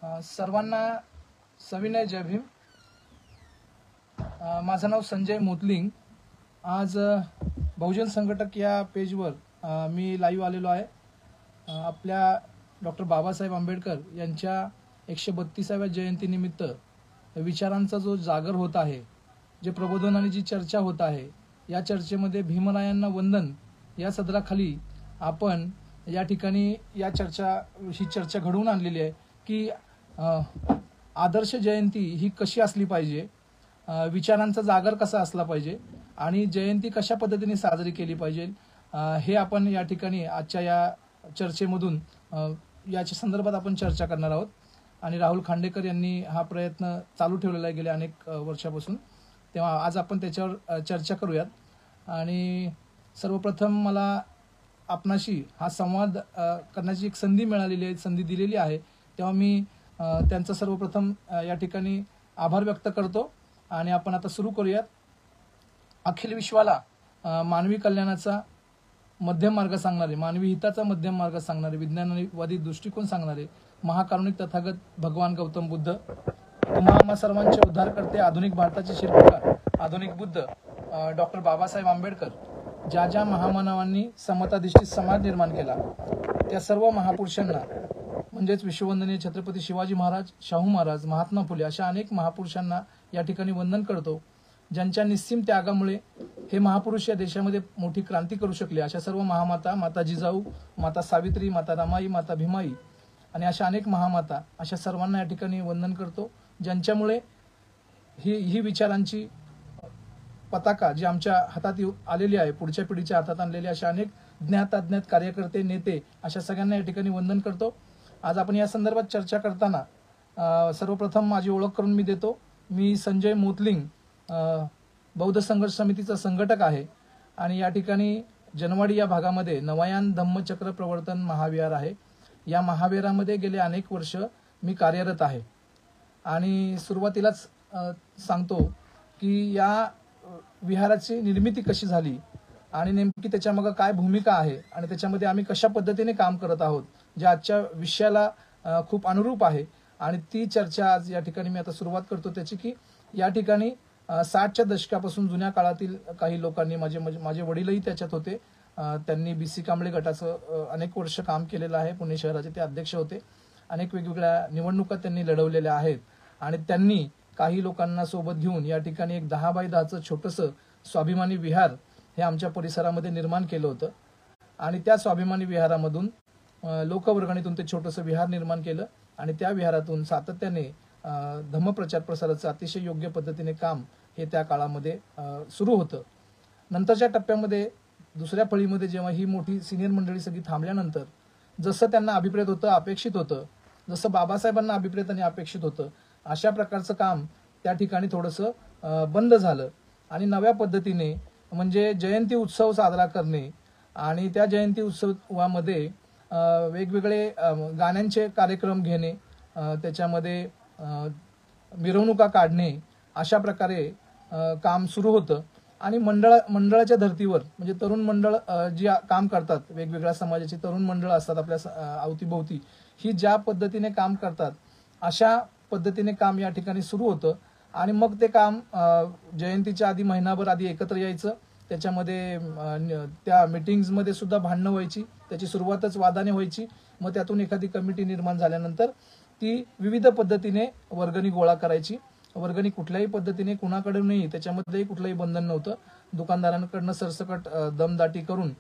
सर्वांना सविनय जय भीम। माझं नाव संजय मोतलिंग। आज बहुजन संघटक या पेजवर मी लाईव्ह आलेलो आहे। आपल्या डॉक्टर बाबासाहेब आंबेडकर यांच्या 132व्या जयंतीनिमित्त विचारांचा जो जागर होत आहे, जे प्रबोधन आणि जी चर्चा होत आहे, या चर्चेमध्ये भीमरायांना वंदन या सदराखाली आपण या ठिकाणी ही चर्चा घडवून आणलेली आहे की आदर्श जयंती ही कशी असली पाहिजे, विचारांचा जागर कसा असला पाहिजे आणि जयंती कशा पद्धतीने साजरी केली पाहिजे, हे आपण या ठिकाणी आजच्या या चर्चेमधून याच्या संदर्भात आपण चर्चा करणार आहोत। आणि राहुल खांडेकर यांनी हा प्रयत्न चालू ठेवलेला आहे गेल्या अनेक वर्षापासून, तेव्हा आज आपण त्याच्यावर चर्चा करूयात। आणि सर्वप्रथम मला आपणाशी हा संवाद करण्याची एक संधी मिळालेली आहे, संधी दिलेली आहे, तेव्हा मी त्यांचा सर्वप्रथम या ठिकाणी आभार व्यक्त करतो। आणि आपण आता सुरू करूयात। अखिल विश्वाला मानवी कल्याणाचा मध्यम मार्ग सांगणारे, मानवी हिताचा मध्यम मार्ग सांगणारे, विज्ञानवादी दृष्टिकोन सांगणारे महाकारुणिक तथागत भगवान गौतम बुद्ध, तुम्हा आम्हा सर्वांचे उद्धार करते, आधुनिक भारताचे शिल्पकार, आधुनिक बुद्ध डॉक्टर बाबासाहेब आंबेडकर, ज्या ज्या महामानवांनी समताधिष्ठित समाज निर्माण केला, त्या सर्व महापुरुषांना म्हणजेच विश्ववंदनीय छत्रपती शिवाजी महाराज, शाहू महाराज, महात्मा फुले अशा अनेक महापुरुषांना या ठिकाणी वंदन करतो, ज्यांच्या निस्सीम त्यागामुळे हे महापुरुष या देशामध्ये मोठी क्रांती करू शकले। अशा सर्व महामाता, माता जिजाऊ, माता सावित्री, माता रमाई, माता भीमाई आणि अशा अनेक महामाता, अशा सर्वांना या ठिकाणी वंदन करतो, ज्यांच्यामुळे ही विचारांची पताका जी आमच्या हातात आलेली आहे, पुढच्या पिढीच्या हातात आणलेली अशा अनेक ज्ञात अज्ञात कार्यकर्ते, नेते, अशा सगळ्यांना या ठिकाणी वंदन करतो। आज आपण या संदर्भात चर्चा करताना सर्वप्रथम माझी ओळख करून मी देतो। मी संजय मोतलिंग, बौद्ध संघर्ष समितीचा संघटक आहे आणि या ठिकाणी जनवाडी या भागामध्ये नवयान धम्मचक्र प्रवर्तन महाविहार आहे। या महाविहारामध्ये गेले अनेक वर्ष मी कार्यरत आहे। आणि सुरुवातीलाच सांगतो की या विहाराची निर्मिती कशी झाली आणि नेमकी त्याच्यामागे काय भूमिका आहे आणि त्याच्यामध्ये आम्ही कशा पद्धतीने काम करत आहोत, जे आजच्या विषयाला खूप अनुरूप आहे। आणि ती चर्चा आज या ठिकाणी मी आता सुरुवात करतो त्याची, की या ठिकाणी 60च्या दशकापासून जुन्या काळातील काही लोकांनी, माझे वडीलही त्याच्यात होते, त्यांनी BC कांबळे गटाचं अनेक वर्ष काम केलेलं आहे, पुणे शहराचे ते अध्यक्ष होते, अनेक वेगवेगळ्या निवडणुका त्यांनी लढवलेल्या आहेत आणि त्यांनी काही लोकांना सोबत घेऊन या ठिकाणी एक 10 बाय 10चं छोटंसं स्वाभिमानी विहार हे आमच्या परिसरामध्ये निर्माण केलं होतं। आणि त्या स्वाभिमानी विहारामधून लोकवर्गणीतून ते छोटंसं विहार निर्माण केलं आणि त्या विहारातून सातत्याने धम्मप्रचार प्रसाराचं अतिशय योग्य पद्धतीने काम हे त्या काळामध्ये सुरू होतं। नंतरच्या टप्प्यामध्ये दुसऱ्या फळीमध्ये जेव्हा ही मोठी सिनियर मंडळी सगळी थांबल्यानंतर जसं त्यांना अभिप्रेत होतं, अपेक्षित होतं, जसं बाबासाहेबांना अभिप्रेत आणि अपेक्षित होतं, अशा प्रकारचं काम त्या ठिकाणी थोडंसं बंद झालं। आणि नव्या पद्धतीने म्हणजे जयंती उत्सव साजरा करणे आणि त्या जयंती उत्सवामध्ये वेगवेगळे गाण्यांचे कार्यक्रम घेणे, त्याच्यामध्ये मिरवणुका काढणे, अशा प्रकारे काम सुरू होतं। आणि मंडळाच्या धर्तीवर म्हणजे तरुण मंडळ जी काम करतात, वेगवेगळ्या समाजाची तरुण मंडळ असतात आपल्या अवतीभोवती, ही ज्या पद्धतीने काम करतात अशा पद्धतीने काम या ठिकाणी सुरू होतं। आणि मग ते काम जयंतीच्या आधी महिनाभर आधी एकत्र यायचं, त्याच्यामध्ये त्या मीटिंग्समध्ये सुद्धा भांडणं व्हायची, त्याची सुरुवातच वादाने व्हायची, मग त्यातून एखादी कमिटी निर्माण झाल्यानंतर ती विविध पद्धतीने वर्गणी गोळा करायची। वर्गणी कुठल्याही पद्धतीने कुणाकडूनही, त्याच्यामध्येही कुठलंही बंधन नव्हतं, दुकानदारांकडनं सरसकट दमदाटी करून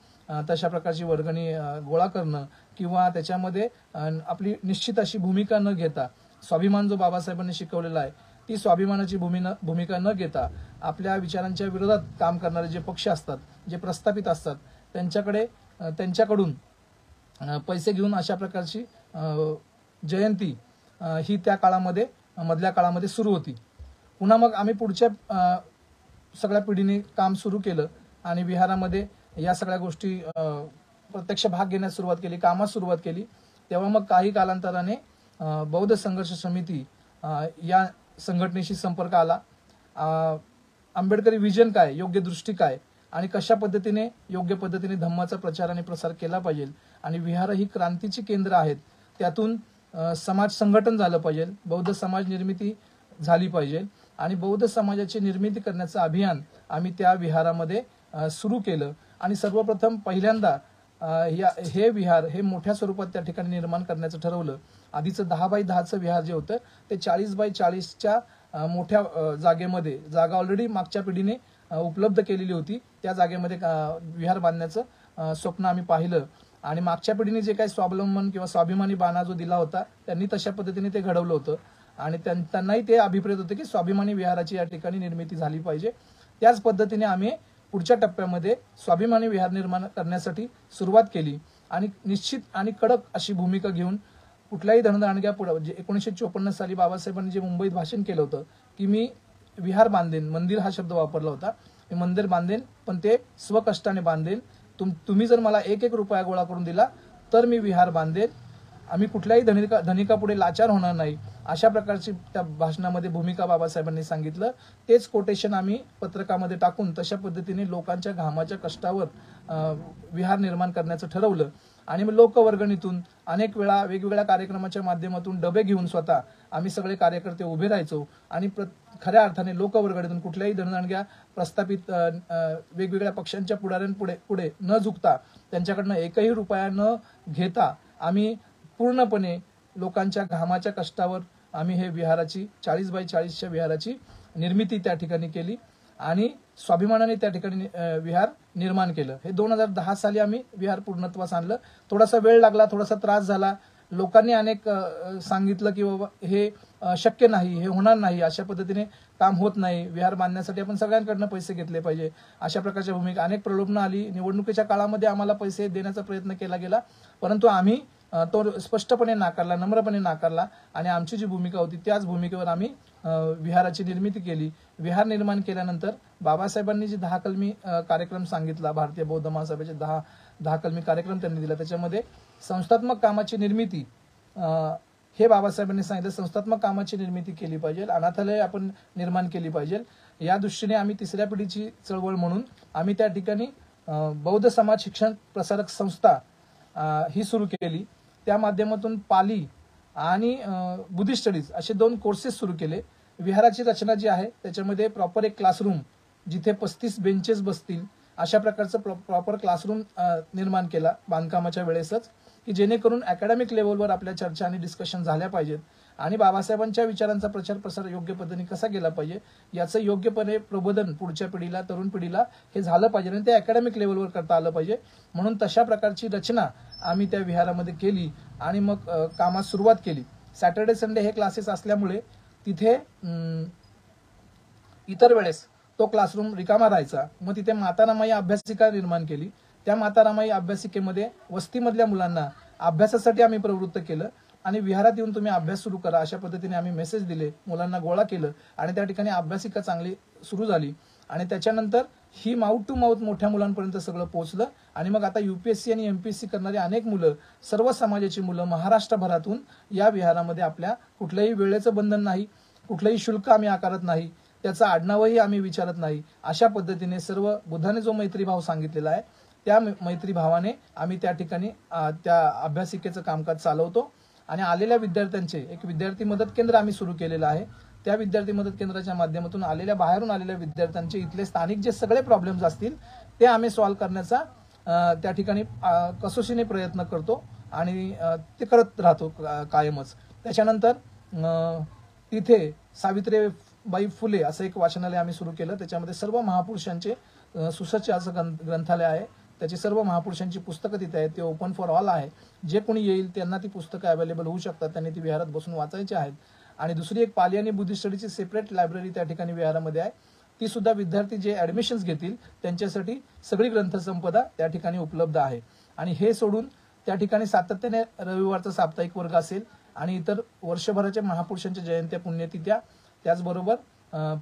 तशा प्रकारची वर्गणी गोळा करणं किंवा त्याच्यामध्ये आपली निश्चित अशी भूमिका न घेता, स्वाभिमान जो बाबासाहेबांनी शिकवलेला आहे ती स्वाभिमानाची भूमिका न घेता आपल्या विचारांच्या विरोधात काम करणारे जे पक्ष असतात, जे प्रस्थापित असतात, त्यांच्याकडून पैसे घेऊन अशा प्रकारची जयंती ही त्या काळामध्ये, मधल्या काळामध्ये सुरू होती। पुन्हा मग आम्ही पुढच्या सगळ्या पिढीने काम सुरू केलं आणि विहारामध्ये या सगळ्या गोष्टी प्रत्यक्ष भाग घेण्यास सुरुवात केली, कामास सुरुवात केली। तेव्हा मग काही कालांतराने बौद्ध संघर्ष समिती या संघटनेशी संपर्क आला। आंबेडकरी विजन काय, योग्य दृष्टी काय आणि कशा पद्धतीने योग्य पद्धतीने धम्माचा प्रचार आणि प्रसार केला पाहिजे आणि विहार ही क्रांतीची केंद्र आहेत, त्यातून समाज संघटन झालं पाहिजे, बौद्ध समाज निर्मिती झाली पाहिजे आणि बौद्ध समाजाची निर्मिती करण्याचं अभियान आम्ही त्या विहारामध्ये सुरू केलं. आणि सर्वप्रथम पहिल्यांदा हे विहार हे मोठ्या स्वरूपात त्या ठिकाणी निर्माण करण्याचं ठरवलं. आधीचं 10x10चं विहार जे होतं ते 40x40च्या मोठ्या जागेमध्ये, जागा ऑलरेडी मागच्या पिढीने उपलब्ध केलेली होती, त्या जागेमध्ये विहार बांधण्याचं स्वप्न आम्ही पाहिलं. आणि मागच्या पिढीने जे काही स्वावलंबन किंवा स्वाभिमानी बाणा जो दिला होता त्यांनी तशा पद्धतीने ते घडवलं होतं आणि त्यांनाही ते अभिप्रेत होते की स्वाभिमानी विहाराची या ठिकाणी निर्मिती झाली पाहिजे. त्याच पद्धतीने आम्ही पुढच्या टप्प्यामध्ये स्वाभिमानी विहार निर्माण करण्यासाठी सुरुवात केली आणि निश्चित आणि कडक अशी भूमिका घेऊन कुठल्याही धनदांडग्या पुढे 1954 साली बाबासाहेबांनी जे मुंबईत भाषण केलं होतं की मी विहार बांधेन, मंदिर हा शब्द वापरला होता, मी मंदिर बांधेन पण ते स्वकष्टाने बांधेन, तुम्ही जर मला 1-1 रुपया गोळा करून दिला तर मी विहार बांधेन, आम्ही कुठल्याही धनिकापुढे लाचार होणार नाही, अशा प्रकारची त्या भाषणामध्ये भूमिका बाबासाहेबांनी सांगितलं. तेच कोटेशन आम्ही पत्रकामध्ये टाकून तशा पद्धतीने लोकांच्या घामाच्या कष्टावर विहार निर्माण करण्याचं ठरवलं. आणि मग लोकवर्गणीतून अनेक वेळा वेगवेगळ्या कार्यक्रमाच्या माध्यमातून डबे घेऊन स्वतः आम्ही सगळे कार्यकर्ते उभे राहायचो आणि खऱ्या अर्थाने लोकवर्गणीतून कुठल्याही धनदांडग्या प्रस्थापित वेगवेगळ्या पक्षांच्या पुढे न झुकता त्यांच्याकडनं 1ही रुपया न घेता आम्ही पूर्णपणे लोकांच्या घामाच्या कष्टावर आम्ही हे विहाराची 40x40च्या विहाराची निर्मिती त्या ठिकाणी केली आणि स्वाभिमानाने त्या ठिकाणी विहार निर्माण केलं. हे 2010 साली आम्ही विहार पूर्णत्वास आणलं. थोडासा वेळ लागला, थोडासा त्रास झाला, लोकांनी अनेक सांगितलं की बाबा हे शक्य नाही, हे होणार नाही, अशा पद्धतीने काम होत नाही, विहार बांधण्यासाठी आपण सगळ्यांकडनं पैसे घेतले पाहिजे, अशा प्रकारच्या भूमिका, अनेक प्रलोभनं आली. निवडणुकीच्या काळामध्ये आम्हाला पैसे देण्याचा प्रयत्न केला गेला, परंतु आम्ही तो स्पष्टपणे नाकारला, नम्रपणे नाकारला आणि आमची जी भूमिका होती त्याच भूमिकेवर आम्ही विहाराची निर्मिती केली. विहार निर्माण केल्यानंतर बाबासाहेबांनी जे 10 कलमी कार्यक्रम सांगितला, भारतीय बौद्ध महासभेचे 10 कलमी कार्यक्रम त्यांनी दिला, त्याच्यामध्ये संस्थात्मक कामाची निर्मिती हे बाबासाहेबांनी सांगितलं, संस्थात्मक कामाची निर्मिती केली पाहिजे, अनाथालय आपण निर्माण केली पाहिजे. या दृष्टीने आम्ही तिसऱ्या पिढीची चळवळ म्हणून आम्ही त्या ठिकाणी बौद्ध समाज शिक्षण प्रसारक संस्था ही सुरू केली. त्या माध्यमातून पाली आणि बुद्धिस्ट स्टडीज असे 2 कोर्सेस सुरू केले. विहाराची रचना जी आहे त्याच्यामध्ये प्रॉपर एक क्लासरूम जिथे 35 बेंचेस बसतील अशा प्रकारचं प्रॉपर क्लासरूम निर्माण केला बांधकामाच्या वेळेसच, की जेणेकरून अकॅडमिक लेवलवर आपल्या चर्चा आणि डिस्कशन झाल्या पाहिजेत आणि बाबासाहेबांच्या विचारांचा प्रचार प्रसार योग्य पद्धतीने कसा केला पाहिजे याचं योग्यपणे प्रबोधन पुढच्या पिढीला, तरुण पिढीला हे झालं पाहिजे आणि ते अकॅडमिक लेवलवर करता आलं पाहिजे. म्हणून तशा प्रकारची रचना आम्ही त्या विहारामध्ये केली आणि मग कामास सुरुवात केली. सॅटर्डे संडे हे क्लासेस असल्यामुळे तिथे इतर वेळेस तो क्लासरूम रिकामा राहायचा. मग तिथे माता रामाई अभ्यासिका निर्माण केली. त्या माता रामाई अभ्यासिकेमध्ये वस्तीमधल्या मुलांना अभ्यासासाठी आम्ही प्रवृत्त केलं आणि विहारात येऊन तुम्ही अभ्यास सुरू करा अशा पद्धतीने आम्ही मेसेज दिले, मुलांना गोळा केलं आणि त्या ठिकाणी अभ्यासिका चांगली सुरू झाली. आणि त्याच्यानंतर ही माउथ टू माउथ मोठ्या मुलांपर्यंत सगळं पोहोचलं आणि मग आता UPSC आणि MPSC करणारी अनेक मुलं, सर्व समाजाची मुलं महाराष्ट्रभरातून या विहारामध्ये आपल्या कुठल्याही वेळेचं बंधन नाही, कुठलंही शुल्क आम्ही आकारत नाही, त्याचं आडनावही आम्ही विचारत नाही, अशा पद्धतीने सर्व बुद्धाने जो मैत्रीभाव सांगितलेला आहे त्या मैत्रीभावाने आम्ही त्या ठिकाणी त्या अभ्यासिकेचं कामकाज चालवतो. आणि आलेल्या विद्यार्थ्यांचे एक विद्यार्थी मदत केंद्र आम्ही सुरू केलेलं आहे. त्या विद्यार्थी मदत केंद्राच्या माध्यमातून बाहेरून आलेल्या विद्यार्थ्यांचे इथले स्थानिक जे सगळे प्रॉब्लेम्स असतील ते आम्ही सॉल्व्ह करण्याचा त्या ठिकाणी कसोशीने प्रयत्न करतो आणि ते करत राहतो कायमच. त्याच्यानंतर तिथे सावित्रीबाई फुले असं एक वाचनालय आम्ही सुरू केलं. त्याच्यामध्ये सर्व महापुरुषांचे सुसज्ज असं ग्रंथालय आहे. त्याची सर्व महापुरुषांची पुस्तकं तिथे आहेत. ते ओपन फॉर ऑल आहे. जे कोणी येईल त्यांना ती पुस्तकं अवेलेबल होऊ शकतात. त्यांनी ती विहारात बसून वाचायची आहेत. आणि दुसरी एक पाली आणि बुद्धिस्ट स्टडीची सेपरेट लायब्ररी त्या ठिकाणी विहारामध्ये आहे. ती सुद्धा विद्यार्थी जे ऍडमिशन्स घेतील त्यांच्यासाठी सगळी ग्रंथसंपदा त्या ठिकाणी उपलब्ध आहे. आणि हे सोडून त्या ठिकाणी सातत्याने रविवारचा साप्ताहिक वर्ग असेल आणि इतर वर्षभराच्या महापुरुषांच्या जयंत्या, पुण्यतिथ्या, त्याचबरोबर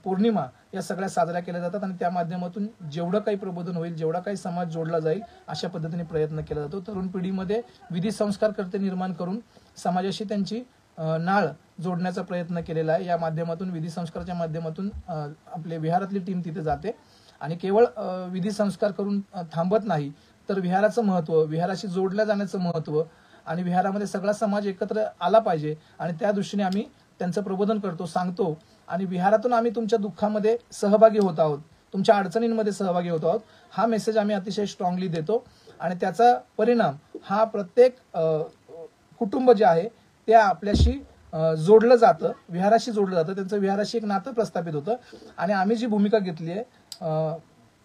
पौर्णिमा या सगळ्या साजऱ्या केल्या जातात आणि त्या माध्यमातून जेवढं काही प्रबोधन होईल, जेवढा काही समाज जोडला जाईल अशा पद्धतीने प्रयत्न केला जातो. तरुण पिढीमध्ये विधी संस्कारकर्ते निर्माण करून समाजाशी त्यांची नाळ जोडण्याचा प्रयत्न केलेला आहे. या माध्यमातून विधी संस्काराच्या माध्यमातून आपले विहारातली टीम तिथे जाते आणि केवळ विधी संस्कार करून थांबत नाही, तर विहाराचं महत्त्व, विहाराशी जोडल्या जाण्याचं महत्त्व आणि विहारामध्ये सगळा समाज एकत्र आला पाहिजे आणि त्या दृष्टीने आम्ही त्यांचं प्रबोधन करतो, सांगतो आणि विहारातून आम्ही तुमच्या दुःखामध्ये सहभागी होत आहोत, तुमच्या अडचणींमध्ये सहभागी होत आहोत, हा मेसेज आम्ही अतिशय स्ट्रॉंगली देतो आणि त्याचा परिणाम हा प्रत्येक कुटुंब जे आहे त्या आपल्याशी जोडलं जातं, विहाराशी जोडलं जातं, त्यांचं विहाराशी एक नातं प्रस्थापित होतं आणि आम्ही जी भूमिका घेतली आहे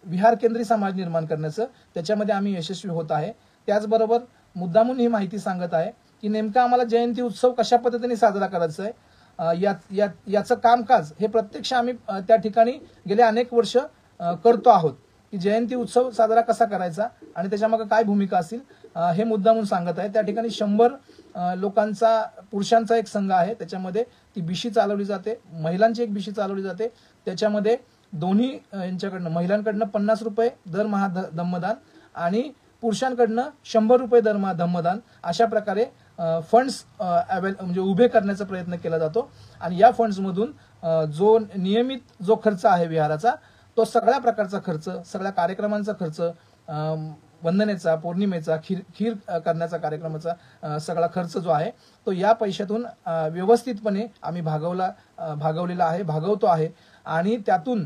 विहार केंद्री समाज निर्माण करण्याचं त्याच्यामध्ये आम्ही यशस्वी होत आहे. त्याचबरोबर मुद्दामून ही माहिती सांगत आहे की नेमका आम्हाला जयंती उत्सव कशा पद्धतीने साजरा करायचा आहे याचं कामकाज हे प्रत्यक्ष आम्ही त्या ठिकाणी गेले अनेक वर्ष करतो आहोत की जयंती उत्सव साजरा कसा करायचा आणि त्याच्यामागे काय भूमिका असेल हे मुद्दामून सांगत आहे. त्या ठिकाणी 100 लोकांचा पुरुषांचा एक संघ आहे, त्याच्यामध्ये ती बिशी चालवली जाते, महिलांची एक बिशी चालवली जाते, त्याच्यामध्ये दोन्ही यांच्याकडनं महिलांकडनं 50 रुपये दरमहा धम्मदान आणि पुरुषांकडनं 100 रुपये दरमहा धम्मदान अशा प्रकारे फंड्स म्हणजे उभे करण्याचा प्रयत्न केला जातो आणि या फंड्समधून जो नियमित जो खर्च आहे विहाराचा तो सगळ्या प्रकारचा खर्च, सगळ्या कार्यक्रमांचा खर्च, वंदनेचा, पौर्णिमेचा, खीर करण्याचा कार्यक्रमाचा सगळा खर्च जो आहे तो या पैशातून व्यवस्थितपणे आम्ही भागवलेला आहे, भागवतो आहे आणि त्यातून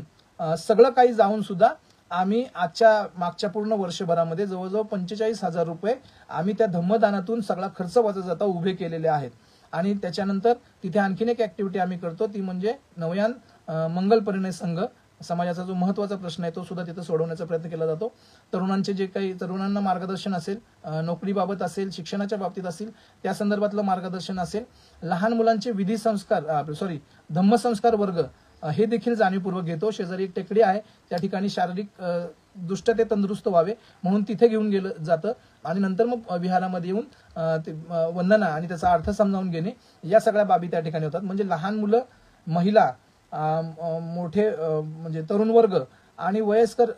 सगळं काही जाऊन सुद्धा आम्ही मागच्या पूर्ण वर्षभरामध्ये जवळजवळ 45,000 रुपये आम्ही त्या धम्मदानातून सगळा खर्च वाचत जाता उभे केलेले आहेत. आणि त्याच्यानंतर तिथे आणखीन एक ऍक्टिव्हिटी आम्ही करतो ती म्हणजे नवयान मंगल परिणय संघ, समाजाचा जो महत्त्वाचा प्रश्न आहे तो सुद्धा तिथे सोडवण्याचा प्रयत्न केला जातो. तरुणांचे जे काही तरुणांना मार्गदर्शन असेल, नोकरीबाबत असेल, शिक्षणाच्या बाबतीत असेल त्या संदर्भातलं मार्गदर्शन असेल, लहान मुलांचे विधी संस्कार धम्मसंस्कार वर्ग हे देखील जाणीवपूर्वक घेतो. शेजारी एक टेकडी आहे, त्या ठिकाणी शारीरिक दृष्ट्या ते तंदुरुस्त व्हावे म्हणून तिथे घेऊन गेलं जातं आणि नंतर मग विहारामध्ये येऊन ते वंदना आणि त्याचा अर्थ समजावून घेणे या सगळ्या बाबी त्या ठिकाणी होतात. म्हणजे लहान मुलं, महिला, मोठे म्हणजे तरुण वर्ग आणि वयस्कर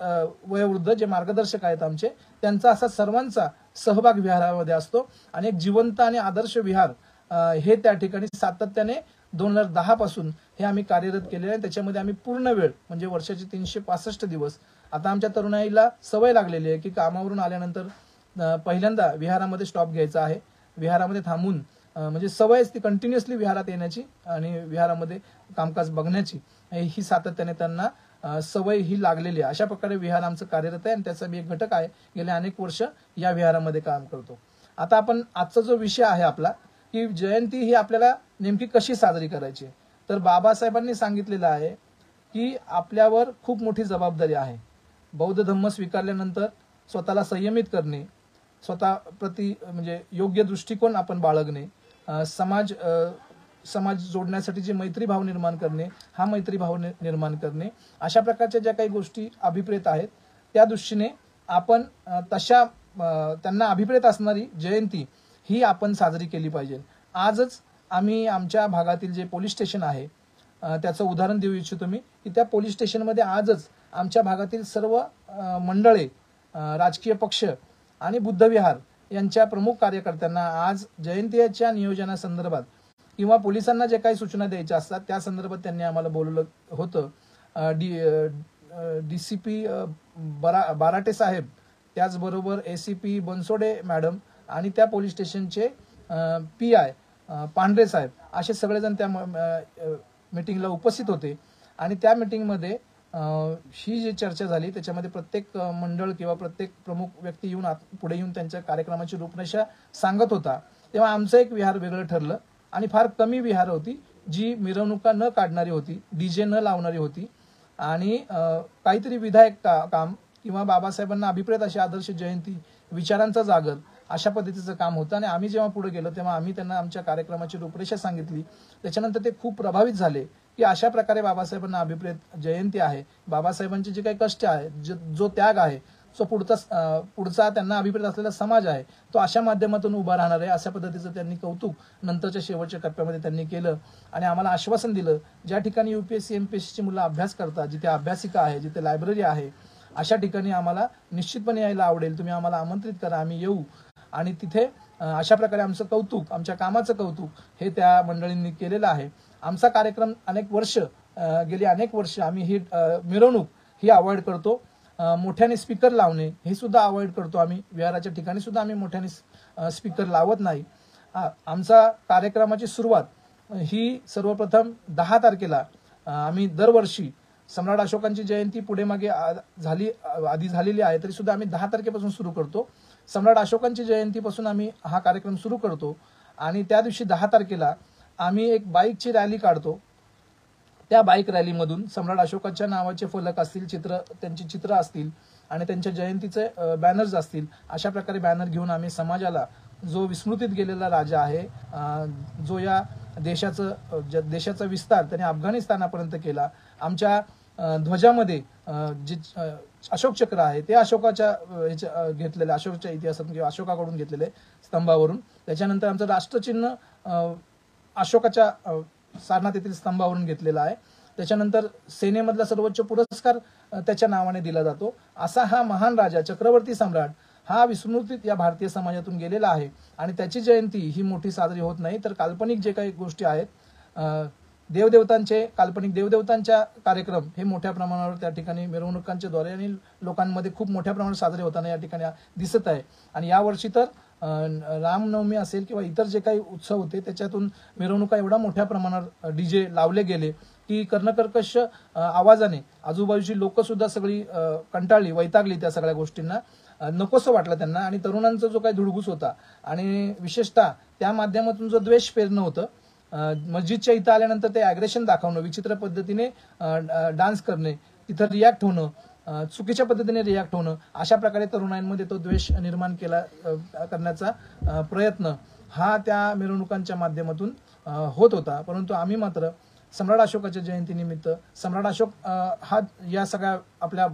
वयोवृद्ध जे मार्गदर्शक आहेत आमचे त्यांचा असा सर्वांचा सहभाग विहारामध्ये असतो आणि एक जिवंत आणि आदर्श विहार हे त्या ठिकाणी सातत्याने 2010 पासून हे आम्ही कार्यरत केलेले आहे. त्याच्यामध्ये आम्ही पूर्ण वेळ म्हणजे वर्षाचे 365 दिवस आता आमच्या तरुणाईला सवय लागलेली आहे की कामावरून आल्यानंतर पहिल्यांदा विहारामध्ये स्टॉप घ्यायचा आहे, विहारामध्ये थांबून म्हणजे सवयच ती कंटिन्युअसली विहारात येण्याची आणि विहारामध्ये कामकाज बघण्याची ही सातत्याने त्यांना सवय ही लागलेली आहे. अशा प्रकारे विहार आमचं कार्यरत आहे आणि त्याचा मी एक घटक आहे, गेले अनेक वर्ष या विहारामध्ये काम करतो. आता आपण आजचा जो विषय आहे आपला की जयंती ही आपल्याला नेमकी कशी साजरी करायची, तर बाबासाहेबांनी सांगितलेलं आहे की आपल्यावर खूप मोठी जबाबदारी आहे. बौद्ध धम्म स्वीकारल्यानंतर स्वतःला संयमित करणे, स्वतः प्रति म्हणजे योग्य दृष्टिकोन आपण बाळगणे, समाज जोडण्यासाठी जे मैत्रीभाव निर्माण करणे, हा मैत्रीभाव निर्माण करणे, अशा प्रकारच्या ज्या काही गोष्टी अभिप्रेत आहेत त्या दृष्टीने आपण तशा त्यांना अभिप्रेत असणारी जयंती ही आपण साजरी केली पाहिजे. आजच आम्ही आमच्या भागातील जे पोलीस स्टेशन आहे त्याचं उदाहरण देऊ इच्छितो मी की त्या पोलीस स्टेशनमध्ये आजच आमच्या भागातील सर्व मंडळे, राजकीय पक्ष आणि बुद्धविहार यांच्या प्रमुख कार्यकर्त्यांना आज जयंतीच्या नियोजनासंदर्भात किंवा पोलिसांना जे काही सूचना द्यायच्या असतात त्या संदर्भात त्यांनी आम्हाला बोलवलं होतं. DCP बाराटे साहेब, त्याचबरोबर ACP बनसोडे मॅडम आणि त्या पोलीस स्टेशनचे PI पांढरे साहेब असे सगळेजण त्या मीटिंगला उपस्थित होते आणि त्या मीटिंगमध्ये ही जी चर्चा झाली त्याच्यामध्ये प्रत्येक मंडळ किंवा प्रत्येक प्रमुख व्यक्ती येऊन पुढे येऊन त्यांच्या कार्यक्रमाची रूपरेषा सांगत होता. तेव्हा आमचं एक विहार वेगळं ठरलं आणि फार कमी विहार होती जी मिरवणुका न काढणारी होती, DJ न लावणारी होती आणि काहीतरी विधायक काम किंवा बाबासाहेबांना अभिप्रेत अशी आदर्श जयंती, विचारांचा जागर अशा पद्धतीचं काम होतं. आणि आम्ही जेव्हा पुढे गेलो तेव्हा आम्ही त्यांना आमच्या कार्यक्रमाची रूपरेषा सांगितली. त्याच्यानंतर ते खूप प्रभावित झाले की अशा प्रकारे बाबासाहेबांना अभिप्रेत जयंती आहे, बाबासाहेबांचे जे काही कष्ट आहे, जो त्याग आहे, जो पुढचा त्यांना अभिप्रेत असलेला समाज आहे तो अशा माध्यमातून उभा राहणार आहे, अशा पद्धतीचं त्यांनी कौतुक नंतरच्या शेवटच्या टप्प्यामध्ये त्यांनी केलं आणि आम्हाला आश्वासन दिलं ज्या ठिकाणी UPSC MPSC ची मुलं अभ्यास करतात, जिथे अभ्यासिका आहे, जिथे लायब्ररी आहे, अशा ठिकाणी आम्हाला निश्चितपणे यायला आवडेल, तुम्ही आम्हाला आमंत्रित करा, आम्ही येऊ आणि तिथे अशा प्रकारे आमचं कौतुक, आमच्या कामाचं कौतुक हे त्या मंडळींनी केलेलं आहे. आमचा कार्यक्रम गेली अनेक वर्ष आम्ही ही मिरवणूक ही अवॉइड करतो. मोठ्याने स्पीकर लावणे हे सुद्धा अवॉइड करतो आम्ही. विहाराच्या ठिकाणी सुद्धा आम्ही मोठ्याने स्पीकर लावत नाही. आमचा कार्यक्रमाची सुरुवात ही सर्वप्रथम 10 तारखेला आम्ही दरवर्षी सम्राट अशोकांची जयंती पुढे मागे आधी झालेली आहे तरी सुद्धा आम्ही 10 तारखेपासून सुरू करतो. सम्राट अशोकांची जयंतीपासून आम्ही हा कार्यक्रम सुरू करतो आणि त्या दिवशी 10 तारखेला आम्ही एक बाईकची रॅली काढतो. त्या बाईक रॅलीमधून सम्राट अशोकाच्या नावाचे फलक असतील, त्यांची चित्र असतील आणि त्यांच्या जयंतीचे बॅनर्स असतील, अशा प्रकारे बॅनर घेऊन आम्ही समाजाला जो विस्मृतीत गेलेला राजा आहे, जो या देशाचा विस्तार त्याने अफगाणिस्तानापर्यंत केला, आमच्या ध्वजामध्ये जे अशोक चक्र आहे ते अशोकाच्या घेतलेले, अशोकच्या इतिहासातून किंवा अशोकाकडून घेतलेले स्तंभावरून. त्याच्यानंतर आमचं राष्ट्रचिन्ह अशोकाच्या सारनाथ येथील स्तंभावरून घेतलेला आहे. त्याच्यानंतर सेनेमधला सर्वोच्च पुरस्कार त्याच्या नावाने दिला जातो. असा हा महान राजा, चक्रवर्ती सम्राट हा विस्मृतीत या भारतीय समाजातून गेलेला आहे आणि त्याची जयंती ही मोठी साजरी होत नाही, तर काल्पनिक जे काही गोष्टी आहेत, काल्पनिक देवदेवतांच्या कार्यक्रम हे मोठ्या प्रमाणावर त्या ठिकाणी मिरवणुकांच्या द्वारे आणि लोकांमध्ये खूप मोठ्या प्रमाणात साजरे होताना या ठिकाणी दिसत आहे. आणि यावर्षी तर रामनवमी असेल किंवा इतर जे काही उत्सव होते त्याच्यातून मिरवणुका एवढा मोठ्या प्रमाणात डीजे लावले गेले की कर्णकर्कश आवाजाने आजूबाजूची लोक सुद्धा सगळी कंटाळली, वैतागली त्या सगळ्या गोष्टींना. नकोसं वाटलं त्यांना. आणि तरुणांचा जो काही धुडगूस होता आणि विशेषतः त्या माध्यमातून जो द्वेष पेरणं होतं, मस्जिदच्या इथं आल्यानंतर ते ॲग्रेशन दाखवणं, विचित्र पद्धतीने डान्स करणे, तिथं रिॲक्ट होणं, चुकीच्या पद्धतीने रिॲक्ट होणं, अशा प्रकारे तरुणांमध्ये तो द्वेष निर्माण करण्याचा प्रयत्न हा त्या मिरवणुकांच्या माध्यमातून होत होता. परंतु आम्ही मात्र सम्राट अशोकाच्या जयंतीनिमित्त सम्राट अशोक हा या सगळ्या आपल्या